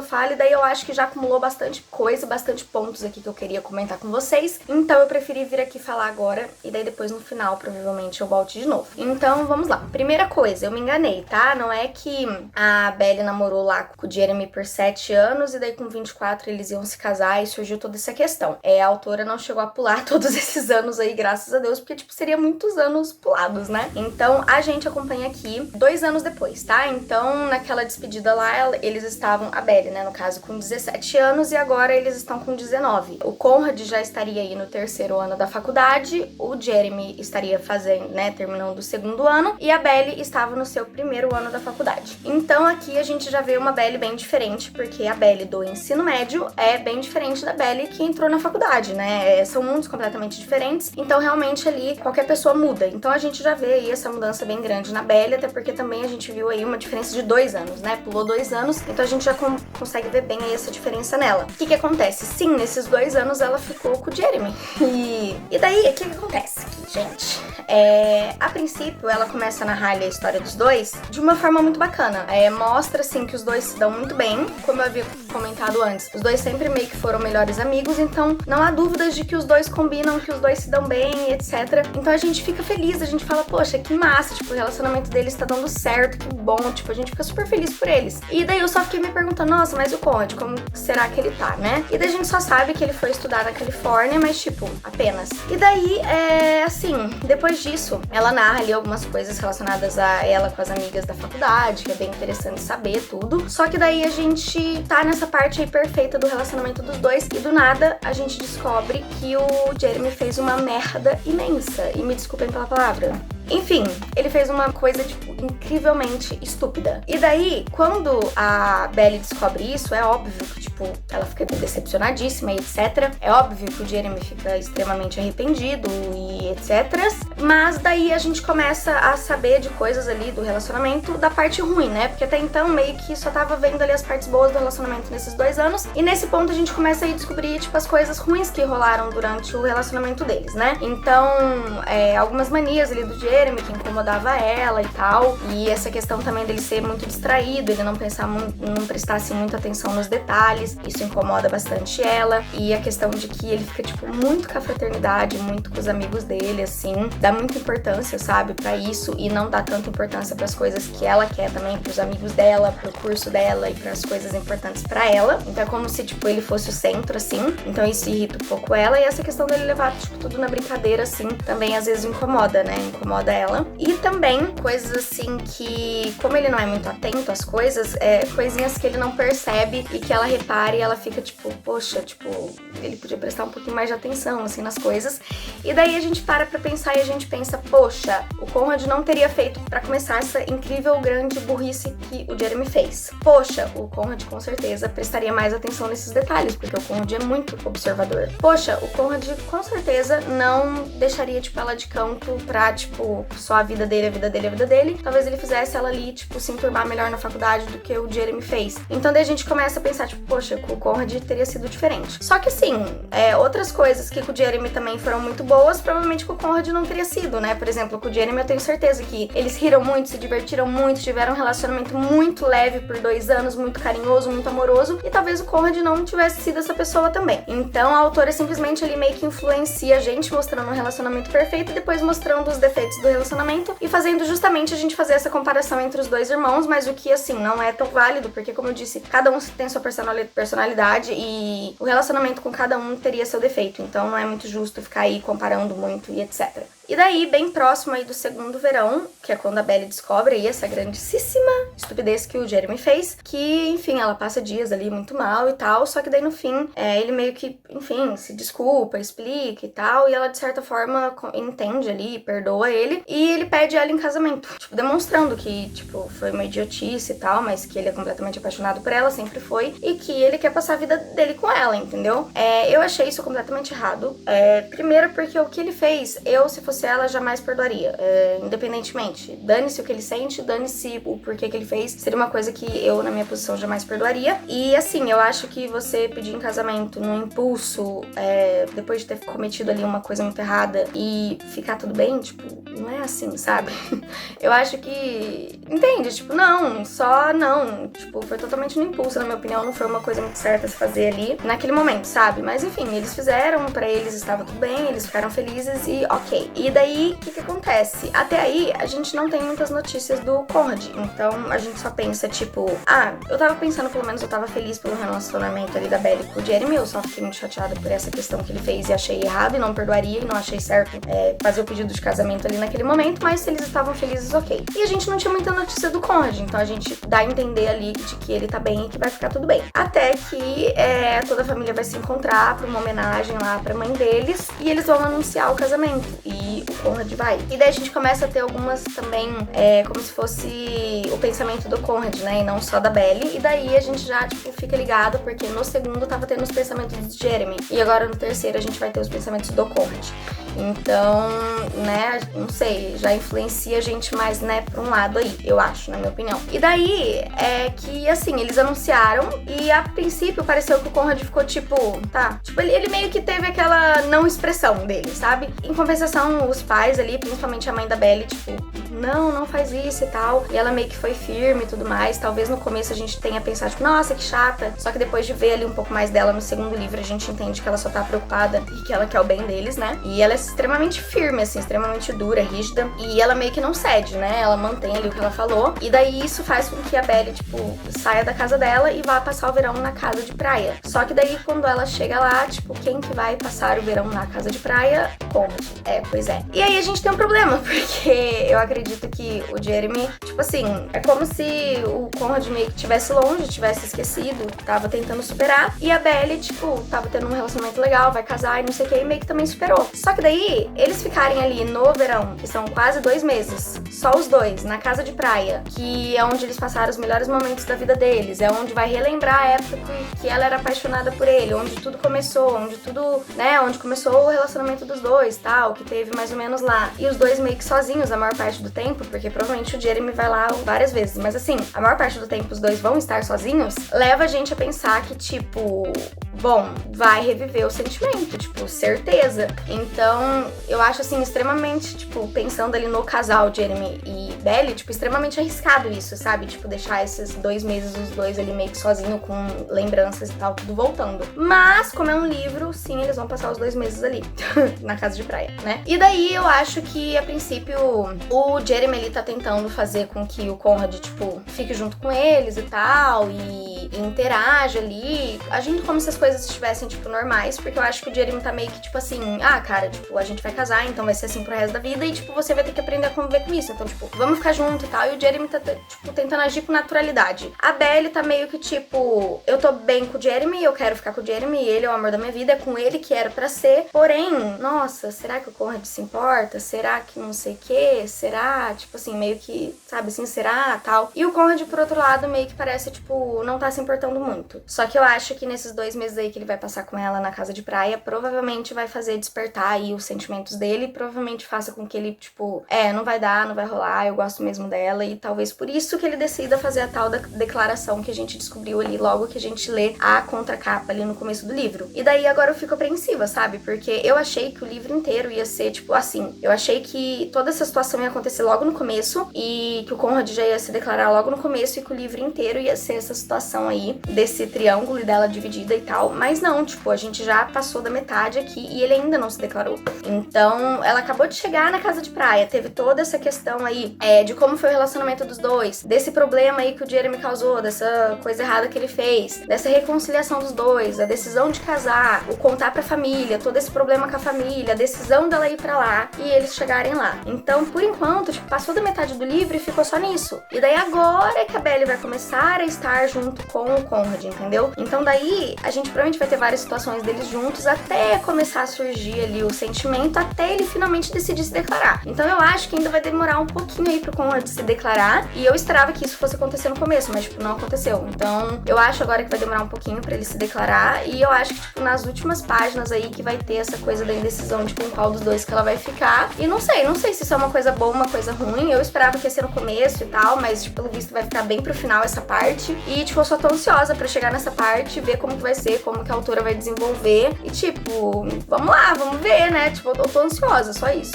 falo, e daí eu acho que já acumulou bastante coisa, bastante pontos aqui que eu queria comentar com vocês, então eu preferi vir aqui falar agora, e daí depois no final, provavelmente, eu volte de novo. Então, vamos lá. Primeira coisa, eu me enganei, tá? Não é que a Belly namorou lá com o Jeremy por 7 anos, e daí com 24 eles iam se casar, e surgiu toda essa questão. A autora não chegou a pular todos esses anos aí, graças a Deus, porque, tipo, seria muitos anos pulados, né? Então, a gente acompanha aqui 2 anos depois, tá? Então, naquela despedida lá, eles estavam, a Belly, né, no caso, com 17 anos e agora eles estão com 19. O Conrad já estaria aí no 3º ano da faculdade, o Jeremy estaria fazendo, né, terminando o 2º ano e a Belly estava no seu 1º ano da faculdade. Então, aqui a gente já vê uma Belly bem diferente, porque a Belly do ensino médio é bem diferente da Belly que entrou na faculdade, né? São mundos completamente diferentes, então realmente ali qualquer pessoa muda. Então a gente já vê aí essa mudança bem grande na Belly, até porque também a gente viu aí uma diferença de 2 anos, né? Pulou 2 anos, então a gente já consegue ver bem aí essa diferença nela. O que acontece? Sim, nesses 2 anos ela ficou com o Jeremy. E daí, o que acontece aqui, gente? A princípio, ela começa a narrar ali a história dos dois de uma forma muito bacana. Mostra, assim, que os dois se dão muito bem, como eu havia comentado antes. Os dois sempre meio que foram melhores amigos, então não há dúvidas de que os dois combinam, que os dois se dão bem, etc. Então a gente fica feliz, a gente fala, poxa, que massa, tipo, o relacionamento deles tá dando certo, que bom, tipo, a gente fica super feliz por eles. E daí eu só fiquei me perguntando, nossa, mas o Conrad, como será que ele tá, né? E daí a gente só sabe que ele foi estudar na Califórnia, mas, tipo, apenas. E daí, assim, depois disso, ela narra ali algumas coisas relacionadas a ela com as amigas da faculdade, que é bem interessante saber tudo. Só que daí a gente tá nessa parte aí perfeita do relacionamento dos dois e do nada a gente descobre que o Jeremy fez uma merda imensa. E me desculpem pela palavra. Enfim, ele fez uma coisa, tipo, incrivelmente estúpida. E daí, quando a Belly descobre isso, é óbvio que, tipo, tipo, ela fica decepcionadíssima e etc. É óbvio que o Jeremy fica extremamente arrependido e etc. Mas daí a gente começa a saber de coisas ali do relacionamento da parte ruim, né? Porque até então meio que só tava vendo ali as partes boas do relacionamento nesses 2 anos. E nesse ponto a gente começa a descobrir, tipo, as coisas ruins que rolaram durante o relacionamento deles, né? Então, algumas manias ali do Jeremy que incomodava ela e tal. E essa questão também dele ser muito distraído, ele não prestar assim muita atenção nos detalhes. Isso incomoda bastante ela. E a questão de que ele fica, tipo, muito com a fraternidade, muito com os amigos dele, assim. Dá muita importância, sabe, pra isso. E não dá tanta importância pras coisas que ela quer também, pros amigos dela, pro curso dela e pras coisas importantes pra ela. Então é como se, tipo, ele fosse o centro, assim. Então isso irrita um pouco ela. E essa questão dele levar, tipo, tudo na brincadeira, assim, também às vezes incomoda, né? Incomoda ela. E também coisas, assim, que, como ele não é muito atento às coisas, coisinhas que ele não percebe e que ela repara e ela fica, tipo, poxa, tipo, ele podia prestar um pouquinho mais de atenção, assim, nas coisas. E daí a gente para pra pensar e a gente pensa, poxa, o Conrad não teria feito, pra começar, essa incrível grande burrice que o Jeremy fez. Poxa, o Conrad com certeza prestaria mais atenção nesses detalhes, porque o Conrad é muito observador. Poxa, o Conrad com certeza não deixaria, tipo, ela de canto pra, tipo, só a vida dele, a vida dele, a vida dele. Talvez ele fizesse ela ali, tipo, se enturmar melhor na faculdade do que o Jeremy fez. Então daí a gente começa a pensar, tipo, poxa, com o Conrad teria sido diferente. Só que assim, outras coisas que com o Jeremy também foram muito boas, provavelmente com o Conrad não teria sido, né? Por exemplo, com o Jeremy eu tenho certeza que eles riram muito, se divertiram muito, tiveram um relacionamento muito leve por 2 anos, muito carinhoso, muito amoroso, e talvez o Conrad não tivesse sido essa pessoa também. Então a autora simplesmente ele meio que influencia a gente, mostrando um relacionamento perfeito e depois mostrando os defeitos do relacionamento e fazendo justamente a gente fazer essa comparação entre os 2 irmãos, mas o que assim não é tão válido, porque como eu disse, cada um tem sua personalidade e o relacionamento com cada um teria seu defeito, então não é muito justo ficar aí comparando muito e etc. E daí, bem próximo aí do segundo verão, que é quando a Belly descobre aí essa grandíssima estupidez que o Jeremy fez, que, enfim, ela passa dias ali muito mal e tal, só que daí no fim, ele meio que, enfim, se desculpa, explica e tal, e ela de certa forma entende ali, perdoa ele, e ele pede ela em casamento, tipo, demonstrando que, tipo, foi uma idiotice e tal, mas que ele é completamente apaixonado por ela, sempre foi, e que ele quer passar a vida dele com ela, entendeu? Eu achei isso completamente errado, primeiro porque o que ele fez, se fosse ela, jamais perdoaria, independentemente. Dane-se o que ele sente, dane-se o porquê que ele fez. Seria uma coisa que eu, na minha posição, jamais perdoaria. E assim, eu acho que você pedir em casamento no impulso, depois de ter cometido ali uma coisa muito errada e ficar tudo bem, tipo, não é assim, sabe? Eu acho que... Entende? Tipo, não, só não. Tipo, foi totalmente no impulso, na minha opinião, não foi uma coisa muito certa a se fazer ali naquele momento, sabe? Mas enfim, eles fizeram, pra eles estava tudo bem, eles ficaram felizes e ok. E daí, o que acontece? Até aí, a gente não tem muitas notícias do Conrad, então a gente só pensa, tipo, eu tava pensando, pelo menos eu tava feliz pelo relacionamento ali da Belly com o Jeremy, eu só fiquei muito chateada por essa questão que ele fez e achei errado e não perdoaria e não achei certo fazer o pedido de casamento ali naquele momento, mas se eles estavam felizes, ok. E a gente não tinha muita notícia do Conrad, então a gente dá a entender ali de que ele tá bem e que vai ficar tudo bem. Até que toda a família vai se encontrar pra uma homenagem lá pra mãe deles e eles vão anunciar o casamento. E o Conrad vai. E daí a gente começa a ter algumas também, como se fosse o pensamento do Conrad, né? E não só da Belly. E daí a gente já, tipo, fica ligado, porque no segundo tava tendo os pensamentos do Jeremy. E agora no terceiro a gente vai ter os pensamentos do Conrad. Então, né, não sei, já influencia a gente mais, né, pra um lado aí, eu acho, na minha opinião. E daí, que, assim, eles anunciaram e a princípio pareceu que o Conrad ficou tipo, tá? Tipo, ele meio que teve aquela não expressão dele, sabe? Em compensação, os pais ali, principalmente a mãe da Belly, tipo, não faz isso e tal. E ela meio que foi firme e tudo mais. Talvez no começo a gente tenha pensado, tipo, nossa, que chata. Só que depois de ver ali um pouco mais dela no segundo livro, a gente entende que ela só tá preocupada e que ela quer o bem deles, né? E ela é extremamente firme, assim, extremamente dura, rígida. E ela meio que não cede, né? Ela mantém ali o que ela falou. E daí isso faz com que a Belly, tipo, saia da casa dela e vá passar o verão na casa de praia. Só que daí quando ela chega lá, tipo, quem que vai passar o verão na casa de praia? Conrad. Pois é. E aí a gente tem um problema, porque eu acredito acredito que o Jeremy, tipo assim, é como se o Conrad meio que tivesse longe, tivesse esquecido, tava tentando superar, e a Belly, tipo, tava tendo um relacionamento legal, vai casar e não sei o que, e meio que também superou. Só que daí, eles ficarem ali no verão, que são quase 2 meses, só os dois, na casa de praia, que é onde eles passaram os melhores momentos da vida deles, é onde vai relembrar a época que ela era apaixonada por ele, onde tudo começou, onde tudo, né, onde começou o relacionamento dos dois, tal, que teve mais ou menos lá. E os dois meio que sozinhos a maior parte do tempo, porque provavelmente o Jeremy vai lá várias vezes, mas assim, a maior parte do tempo os dois vão estar sozinhos, leva a gente a pensar que, tipo, bom, vai reviver o sentimento, tipo, certeza. Então, eu acho, assim, extremamente, tipo, pensando ali no casal Jeremy e Belly, tipo, extremamente arriscado isso, sabe? Tipo, deixar esses 2 meses os dois ali meio que sozinho, com lembranças e tal, tudo voltando. Mas, como é um livro, sim, eles vão passar os 2 meses ali, na casa de praia, né? E daí, eu acho que, a princípio, o Jeremy, ele tá tentando fazer com que o Conrad, tipo, fique junto com eles e tal, e interaja ali, agindo como se as coisas estivessem, tipo, normais, porque eu acho que o Jeremy tá meio que, tipo assim, ah, cara, tipo, a gente vai casar, então vai ser assim pro resto da vida, e, tipo, você vai ter que aprender a conviver com isso, então, tipo, vamos ficar junto e tal, e o Jeremy tá, tipo, tentando agir com naturalidade. A Belly tá meio que, tipo, eu tô bem com o Jeremy, eu quero ficar com o Jeremy, ele é o amor da minha vida, é com ele que era pra ser, porém, nossa, será que o Conrad se importa? Será que não sei o que? Será? Tipo assim, meio que, sabe, assim, será? Tal. E o Conrad, por outro lado, meio que parece, tipo, não tá se importando muito. Só que eu acho que nesses 2 meses aí que ele vai passar com ela na casa de praia, provavelmente vai fazer despertar aí os sentimentos dele, provavelmente faça com que ele, tipo, não vai dar, não vai rolar, eu gosto mesmo dela, e talvez por isso que ele decida fazer a tal da declaração que a gente descobriu ali logo que a gente lê a contracapa ali no começo do livro. E daí agora eu fico apreensiva, sabe? Porque eu achei que o livro inteiro ia ser, tipo, assim, eu achei que toda essa situação ia acontecer logo no começo, e que o Conrad já ia se declarar logo no começo, e que o livro inteiro ia ser essa situação aí, desse triângulo e dela dividida e tal, mas não, tipo, a gente já passou da metade aqui e ele ainda não se declarou. Então, ela acabou de chegar na casa de praia, teve toda essa questão aí, de como foi o relacionamento dos dois, desse problema aí que o Jeremy causou, dessa coisa errada que ele fez, dessa reconciliação dos dois, a decisão de casar, o contar pra família, todo esse problema com a família, a decisão dela ir pra lá e eles chegarem lá. Então, por enquanto, tipo, passou da metade do livro e ficou só nisso. E daí agora é que a Belly vai começar a estar junto com o Conrad, entendeu? Então daí a gente provavelmente vai ter várias situações deles juntos até começar a surgir ali o sentimento, até ele finalmente decidir se declarar. Então eu acho que ainda vai demorar um pouquinho aí pro Conrad se declarar, e eu esperava que isso fosse acontecer no começo, mas tipo, não aconteceu. Então eu acho agora que vai demorar um pouquinho pra ele se declarar, e eu acho que tipo, nas últimas páginas aí que vai ter essa coisa da indecisão de com qual dos dois que ela vai ficar. E não sei se isso é uma coisa boa ou uma coisa ruim. Eu esperava que ia ser no começo e tal, mas tipo, pelo visto vai ficar bem pro final essa parte. E tipo, eu só tô ansiosa pra chegar nessa parte, ver como que vai ser, como que a autora vai desenvolver. E tipo, vamos lá, vamos ver, né? Tipo, eu tô ansiosa, só isso.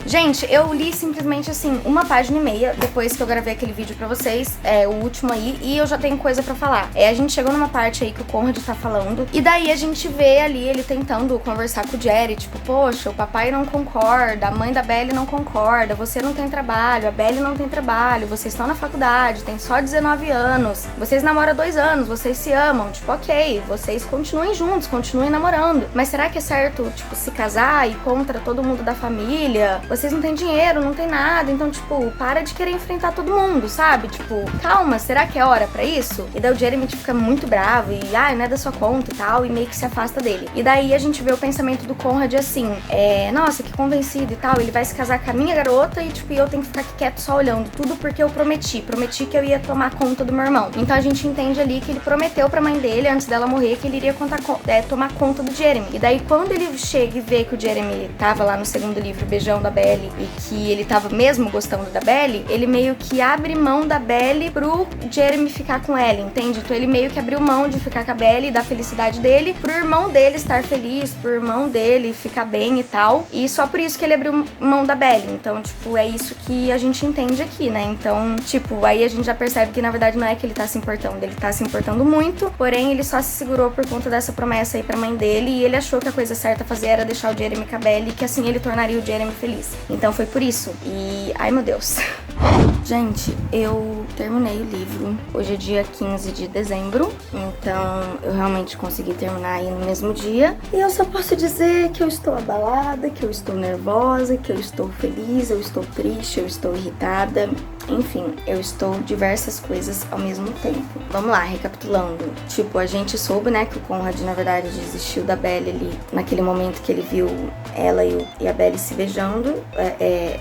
Gente, eu li simplesmente, assim, 1,5 página depois que eu gravei aquele vídeo pra vocês, o último aí, e eu já tenho coisa pra falar. A gente chegou numa parte aí que o Conrad tá falando, e daí a gente vê ali ele tentando conversar com o Jerry, tipo, poxa, o papai não concorda, a mãe da Belly não concorda, você não tem trabalho, a Belly não tem trabalho, vocês estão na faculdade, tem só 19 anos, vocês namoram há 2 anos, vocês se amam, tipo, ok, vocês continuem juntos, continuem namorando, mas será que é certo, tipo, se casar e contra todo mundo da família? Vocês não têm dinheiro, não tem nada, então, tipo, para de querer enfrentar todo mundo, sabe? Tipo, calma, será que é hora pra isso? E daí o Jeremy fica muito bravo e, não é da sua conta e tal, e meio que se afasta dele. E daí a gente vê o pensamento do Conrad assim, nossa, que convencido e tal, ele vai se casar com a minha garota e, tipo, eu tenho que ficar aqui quieto só olhando, tudo porque eu prometi que eu ia tomar conta do meu irmão. Então a gente entende ali que ele prometeu pra mãe dele, antes dela morrer, que ele iria tomar conta do Jeremy. E daí quando ele chega e vê que o Jeremy tava lá no segundo livro beijando a Belly e que ele tava mesmo gostando da Belly, ele meio que abre mão da Belly pro Jeremy ficar com ela, entende? Então ele meio que abriu mão de ficar com a Belly, da felicidade dele, pro irmão dele estar feliz, pro irmão dele ficar bem e tal, e só por isso que ele abriu mão da Belly. Então, tipo, é isso que a gente entende aqui, né? Então, tipo, aí a gente já percebe que na verdade não é que ele tá se importando, ele tá se importando muito, porém ele só se segurou por conta dessa promessa aí pra mãe dele, e ele achou que a coisa certa a fazer era deixar o Jeremy com a Belly, que assim ele tornaria o Jeremy feliz. Então foi por isso. E, ai meu Deus. Gente, eu terminei o livro. Hoje é dia 15 de dezembro, então eu realmente consegui terminar aí no mesmo dia. E eu só posso dizer que eu estou abalada, que eu estou nervosa, que eu estou feliz, eu estou triste, eu estou irritada. Enfim, eu estou diversas coisas ao mesmo tempo. Vamos lá, recapitulando. Tipo, a gente soube, né, que o Conrad, na verdade, desistiu da Belly ali naquele momento que ele viu ela e a Belly se beijando,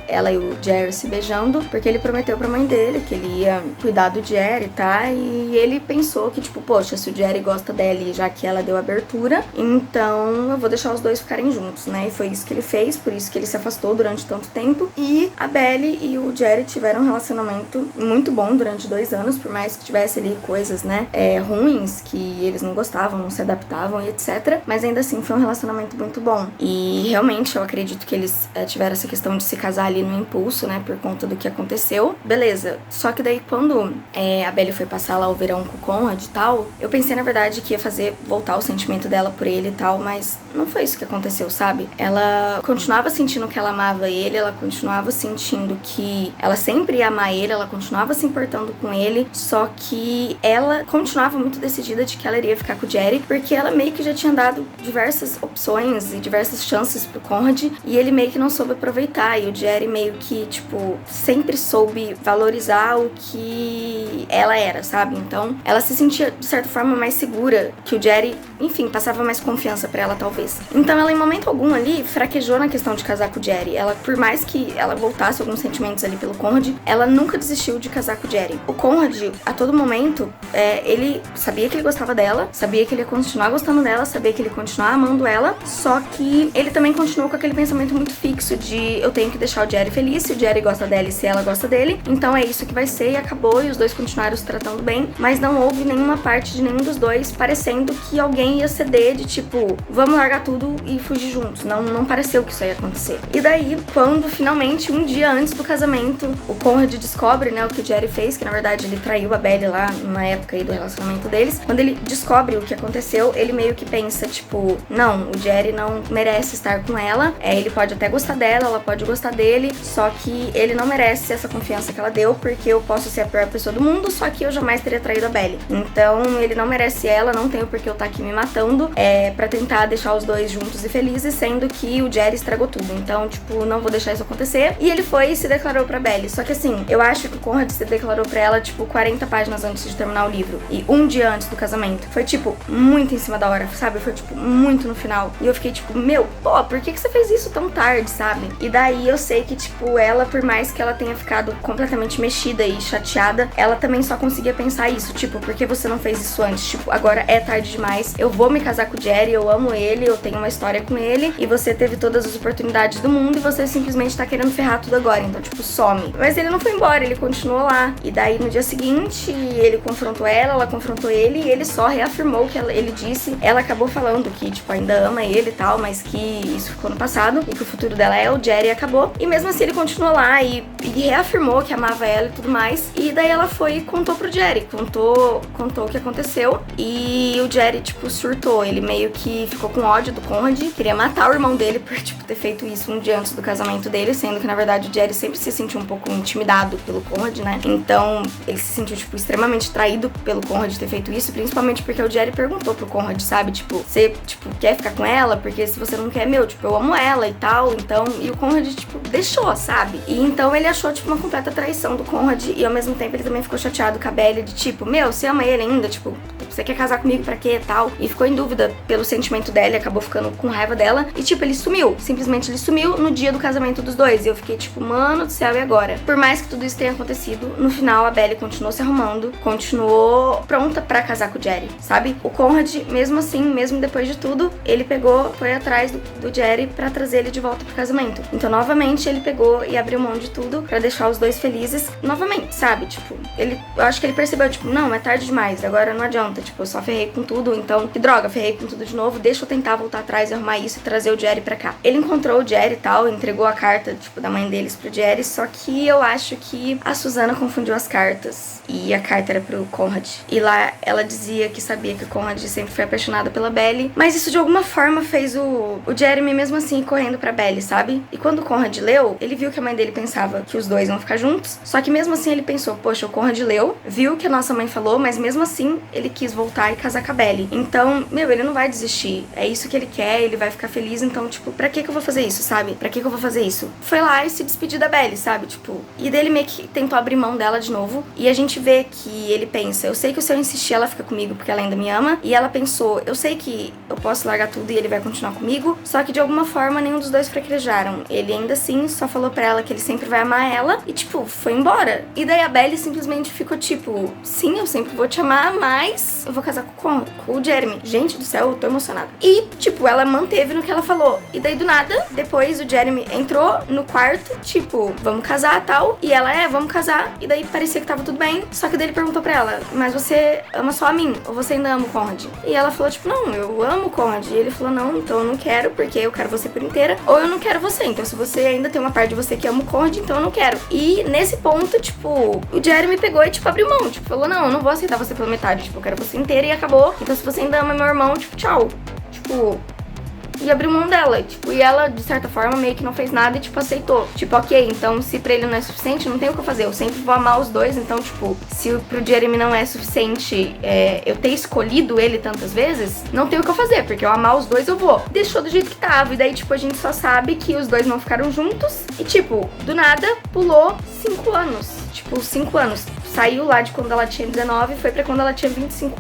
ela e o Jerry se beijando, porque ele prometeu pra mãe dele que ele ia cuidar do Jerry, tá? E ele pensou que, tipo, poxa, se o Jerry gosta dela e já que ela deu abertura, então eu vou deixar os dois ficarem juntos, né? E foi isso que ele fez, por isso que ele se afastou durante tanto tempo. E a Belly e o Jerry tiveram um relacionamento muito bom durante 2 anos, por mais que tivesse ali coisas, né, ruins, que eles não gostavam, não se adaptavam e etc. Mas ainda assim foi um relacionamento muito bom. E realmente eu acredito que eles tiveram essa questão de se casar ali no impulso, né, por conta do que aconteceu. Beleza. Só que daí quando a Belly foi passar lá o verão com o Conrad e tal, eu pensei na verdade que ia fazer voltar o sentimento dela por ele e tal, mas não foi isso que aconteceu, sabe? Ela continuava sentindo que ela amava ele, ela continuava sentindo que ela sempre ia amar ele, ela continuava se importando com ele, só que ela continuava muito decidida de que ela iria ficar com o Jerry, porque ela meio que já tinha dado diversas opções e diversas chances pro Conrad, e ele meio que não soube aproveitar, e o Jerry meio que, tipo, sempre soube valorizar o que ela era, sabe? Então, ela se sentia, de certa forma, mais segura, que o Jerry, enfim, passava mais confiança pra ela, talvez. Então, ela, em momento algum ali, fraquejou na questão de casar com o Jerry. Ela, por mais que ela voltasse alguns sentimentos ali pelo Conrad, ela nunca desistiu de casar com o Jerry. O Conrad, a todo momento, ele sabia que ele gostava dela, sabia que ele ia continuar gostando dela, sabia que ele ia continuar amando ela, só que ele também continuou com aquele pensamento muito fixo de eu tenho que deixar o Jerry feliz, se o Jerry gosta dela e se ela gosta dele, então é isso que vai ser, e acabou, e os dois continuaram se tratando bem, mas não houve nenhuma parte de nenhum dos dois parecendo que alguém ia ceder de tipo, vamos largar tudo e fugir juntos. Não pareceu que isso ia acontecer. E daí, quando finalmente, um dia antes do casamento, o Conrad descobre, né, o que o Jerry fez, que na verdade ele traiu a Belly lá na época aí do relacionamento deles. Quando ele descobre o que aconteceu, ele meio que pensa, tipo, não, o Jerry não merece estar com ela, ele pode até gostar dela, ela pode gostar dele, só que ele não merece essa confiança que ela deu, porque eu posso ser a pior pessoa do mundo, só que eu jamais teria traído a Belly. Então, ele não merece ela, não tenho por que eu estar aqui me matando, pra tentar deixar os dois juntos e felizes, sendo que o Jerry estragou tudo. Então, tipo, não vou deixar isso acontecer. E ele foi e se declarou pra Belly. Só que assim, eu acho que o Conrad se declarou pra ela, tipo, 40 páginas antes de terminar o livro. E um dia antes do casamento. Foi, tipo, muito em cima da hora, sabe? Foi, tipo, muito no final. E eu fiquei, tipo, meu, pô, por que você fez isso tão tarde, sabe? E daí eu sei que, tipo, ela, por mais que ela tenha ficado completamente mexida e chateada, ela também só conseguia pensar isso. Tipo, por que você não fez isso antes? Tipo, agora é tarde demais. Eu vou me casar com o Jerry, eu amo ele, eu tenho uma história com ele. E você teve todas as oportunidades do mundo e você simplesmente tá querendo ferrar tudo agora. Então, tipo, some. Mas ele não foi embora, ele continuou lá. E daí, no dia seguinte, ele confrontou ela confrontou ele e ele só reafirmou o que ele disse. Ela acabou falando que, tipo, ainda ama ele e tal, mas que isso ficou no passado e que o futuro dela é o Jerry e acabou. E mesmo assim, ele continuou lá e reafirmou que amava ela e tudo mais. E daí ela foi e contou pro Jerry. Contou o que aconteceu. E o Jerry, tipo, surtou. Ele meio que ficou com ódio do Conrad. Queria matar o irmão dele por, tipo, ter feito isso um dia antes do casamento dele. Sendo que, na verdade, o Jerry sempre se sentiu um pouco intimidado pelo Conrad, né? Então, ele se sentiu, tipo, extremamente traído pelo Conrad ter feito isso. Principalmente porque o Jerry perguntou pro Conrad, sabe? Tipo, você, tipo, quer ficar com ela? Porque se você não quer, meu, tipo, eu amo ela e tal. Então, e o Conrad, tipo, deixou, sabe? E então ele achou, tipo, uma completa traição do Conrad. E ao mesmo tempo ele também ficou chateado com a Belly de, tipo, meu, você ama ele ainda? Tipo, você quer casar comigo pra quê e tal? E ficou em dúvida pelo sentimento dela e acabou ficando com raiva dela. E, tipo, ele sumiu. Simplesmente ele sumiu no dia do casamento dos dois. E eu fiquei, tipo, mano do céu, e agora? Por mais que tudo isso tenha acontecido, no final a Belly continuou se arrumando, continuou pronta pra casar com o Jerry, sabe? O Conrad, mesmo assim, mesmo depois de tudo, ele pegou, foi atrás do Jerry pra trazer ele de volta pro casamento. Então, novamente, ele pegou e abriu mão de tudo pra deixar os dois felizes novamente, sabe? Tipo, eu acho que ele percebeu, tipo, não, é tarde demais, agora não adianta, tipo, eu só ferrei com tudo, então, que droga, ferrei com tudo de novo, deixa eu tentar voltar atrás e arrumar isso e trazer o Jerry pra cá. Ele encontrou o Jerry e tal, entregou a carta, tipo, da mãe deles pro Jerry, só que eu acho que a Susana confundiu as cartas. E a carta era pro Conrad. E lá ela dizia que sabia que o Conrad sempre foi apaixonado pela Belly. Mas isso de alguma forma fez o Jeremy mesmo assim ir correndo pra Belly, sabe? E quando o Conrad leu, ele viu que a mãe dele pensava que os dois iam ficar juntos. Só que mesmo assim ele pensou, poxa, o Conrad leu, viu o que a nossa mãe falou, mas mesmo assim ele quis voltar e casar com a Belly. Então, ele não vai desistir. É isso que ele quer, ele vai ficar feliz. Então, tipo, pra que eu vou fazer isso, sabe? Pra que eu vou fazer isso? Foi lá e se despedir da Belly, sabe? Tipo, e dele meio que tentou abrir mão dela de novo. E a gente vê que ele pensa, eu sei que se eu insistir ela fica comigo porque ela ainda me ama. E ela pensou, eu sei que eu posso largar tudo e ele vai continuar comigo. Só que de alguma forma nenhum dos dois fraquejaram. Ele ainda assim só falou pra ela que ele sempre vai amar ela. E tipo, foi embora. E daí a Belly simplesmente ficou tipo, sim, eu sempre vou te amar, mas eu vou casar com o Jeremy. Gente do céu, eu tô emocionada. E tipo, ela manteve no que ela falou. E daí do nada, depois o Jeremy entrou no quarto, tipo, vamos casar, tal. E ela, vamos casar. E daí parecia que tava tudo bem. Só que daí ele perguntou pra ela, mas você ama só a mim? Ou você ainda ama o Conrad? E ela falou, tipo, não, eu amo o Conrad. E ele falou, não, então eu não quero, porque eu quero você por inteira. Ou eu não quero você. Então se você ainda tem uma parte de você que ama o Conrad, então eu não quero. E nesse ponto, tipo, o Jeremy pegou e, tipo, abriu mão. Tipo, falou, não, eu não vou aceitar você pela metade. Tipo, eu quero você inteira e acabou. Então se você ainda ama meu irmão, tipo, tchau. Tipo... E abriu mão dela, tipo, e ela, de certa forma, meio que não fez nada e, tipo, aceitou. Tipo, ok, então se pra ele não é suficiente, não tem o que eu fazer. Eu sempre vou amar os dois, então, tipo, se pro Jeremy não é suficiente eu ter escolhido ele tantas vezes, não tem o que eu fazer, porque eu amar os dois eu vou. Deixou do jeito que tava, e daí, tipo, a gente só sabe que os dois não ficaram juntos. E, tipo, do nada, pulou 5 anos. Tipo, 5 anos. Saiu lá de quando ela tinha 19 e foi pra quando ela tinha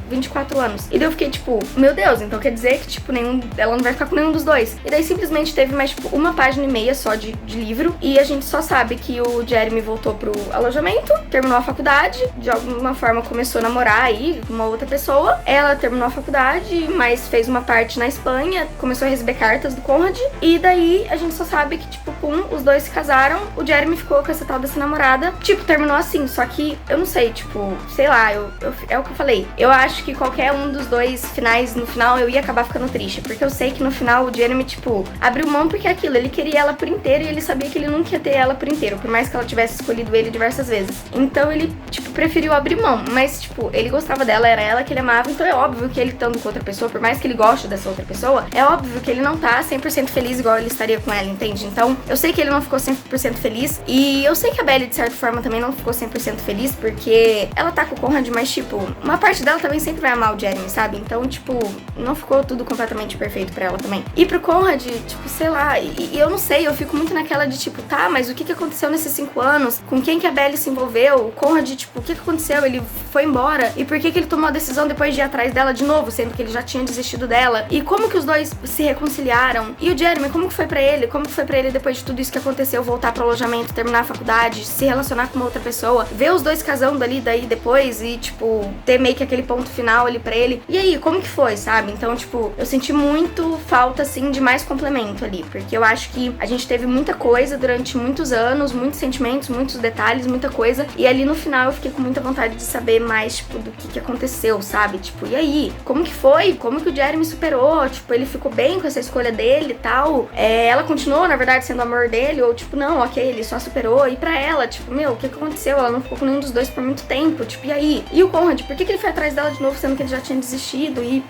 24 anos. E daí eu fiquei, tipo, meu Deus, então quer dizer que, tipo, ela não vai ficar com nenhum dos dois. E daí simplesmente teve mais, tipo, 1,5 página só de livro. E a gente só sabe que o Jeremy voltou pro alojamento, terminou a faculdade, de alguma forma começou a namorar aí com uma outra pessoa. Ela terminou a faculdade, mas fez uma parte na Espanha, começou a receber cartas do Conrad. E daí a gente só sabe que, tipo, pum, os dois se casaram. O Jeremy ficou com essa tal dessa namorada. Tipo, terminou assim, só que eu não sei, tipo, sei lá, é o que eu falei. Eu acho que qualquer um dos dois finais, no final, eu ia acabar ficando triste. Porque eu sei que no final o Jeremy, tipo, abriu mão porque é aquilo, ele queria ela por inteiro e ele sabia que ele nunca ia ter ela por inteiro, por mais que ela tivesse escolhido ele diversas vezes. Então ele, tipo, preferiu abrir mão. Mas, tipo, ele gostava dela, era ela que ele amava, então é óbvio que ele estando com outra pessoa, por mais que ele goste dessa outra pessoa, é óbvio que ele não tá 100% feliz igual ele estaria com ela, entende? Então, eu sei que ele não ficou 100% feliz e eu sei que a Belly, de certa forma, também não ficou 100% feliz, porque ela tá com o Conrad, mas, tipo, uma parte dela também sempre vai amar o Jeremy, sabe? Então, tipo, não ficou tudo completamente perfeito pra ela também. E pro Conrad, tipo, sei lá, e eu não sei, eu fico muito naquela de, tipo, tá, mas o que aconteceu nesses 5 anos? Com quem que a Belly se envolveu? O Conrad, tipo, o que aconteceu? Ele foi embora? E por que ele tomou a decisão depois de ir atrás dela de novo, sendo que ele já tinha desistido dela? E como que os dois se reconciliaram? E o Jeremy, como que foi pra ele? Como que foi pra ele depois de tudo isso que aconteceu, voltar pro alojamento, terminar a faculdade, se relacionar com uma outra pessoa, ver os dois casando ali daí depois e, tipo, ter meio que aquele ponto final ali pra ele. E aí, como que foi, sabe? Então, tipo, eu senti muito falta, assim, de mais complemento ali, porque eu acho que a gente teve muita coisa durante muitos anos, muitos sentimentos, muitos detalhes, muita coisa, e ali no final eu fiquei com muita vontade de saber mais, tipo, do que aconteceu, sabe? Tipo, e aí? Como que foi? Como que o Jeremy superou? Tipo, ele ficou bem com essa escolha dele e tal? Ela continuou, na verdade, sendo o amor dele? Ou, tipo, não, ok, ele só superou. E pra ela, tipo, meu, o que aconteceu? Ela não ficou com nenhum dos dois por muito tempo. Tipo, e aí? E o Conrad, por que ele foi atrás dela de novo, sendo que ele já tinha desistido? E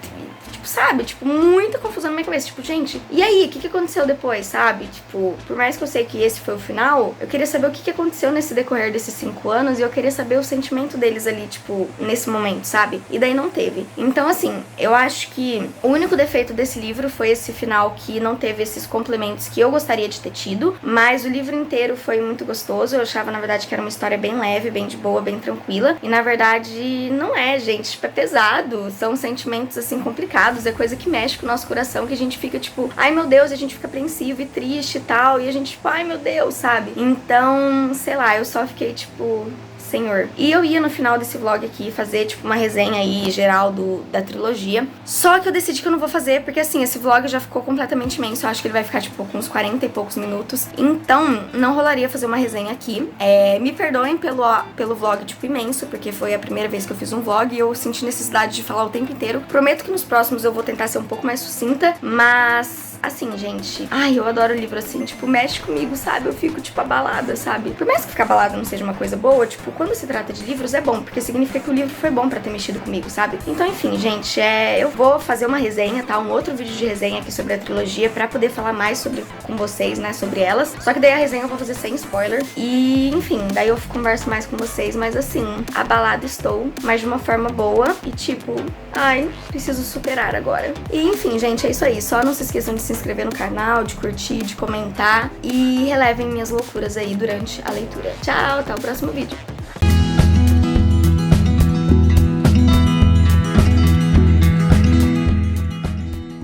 tipo, sabe? Tipo, muita confusão na minha cabeça. Tipo, gente, e aí? O que aconteceu depois, sabe? Tipo, por mais que eu sei que esse foi o final, eu queria saber o que aconteceu nesse decorrer desses 5 anos e eu queria saber o sentimento deles ali, tipo, nesse momento, sabe? E daí não teve. Então, assim, eu acho que o único defeito desse livro foi esse final que não teve esses complementos que eu gostaria de ter tido, mas o livro inteiro foi muito gostoso. Eu achava, na verdade, que era uma história bem leve, bem de boa, bem tranquila. E, na verdade, não é, gente. Tipo, é pesado. São sentimentos, assim, complicados. É coisa que mexe com o nosso coração, que a gente fica, tipo, ai, meu Deus, e a gente fica apreensivo e triste e tal. E a gente, tipo, ai, meu Deus, sabe? Então, sei lá, eu só fiquei, tipo, senhor. E eu ia no final desse vlog aqui fazer, tipo, uma resenha aí geral da trilogia. Só que eu decidi que eu não vou fazer, porque assim, esse vlog já ficou completamente imenso. Eu acho que ele vai ficar, tipo, com uns 40 e poucos minutos. Então, não rolaria fazer uma resenha aqui. Me perdoem pelo vlog, tipo, imenso, porque foi a primeira vez que eu fiz um vlog e eu senti necessidade de falar o tempo inteiro. Prometo que nos próximos eu vou tentar ser um pouco mais sucinta, mas... assim, gente, ai, eu adoro livro assim, tipo, mexe comigo, sabe? Eu fico, tipo, abalada, sabe? Por mais que ficar abalada não seja uma coisa boa, tipo, quando se trata de livros é bom, porque significa que o livro foi bom pra ter mexido comigo, sabe? Então, enfim, gente, eu vou fazer uma resenha, tá? Um outro vídeo de resenha aqui sobre a trilogia pra poder falar mais com vocês, né, sobre elas. Só que daí a resenha eu vou fazer sem spoiler. E, enfim, daí eu converso mais com vocês, mas assim, abalada estou, mas de uma forma boa e, tipo, ai, preciso superar agora. E, enfim, gente, é isso aí. Só não se esqueçam de se inscrever no canal, de curtir, de comentar e relevem minhas loucuras aí durante a leitura. Tchau, até o próximo vídeo.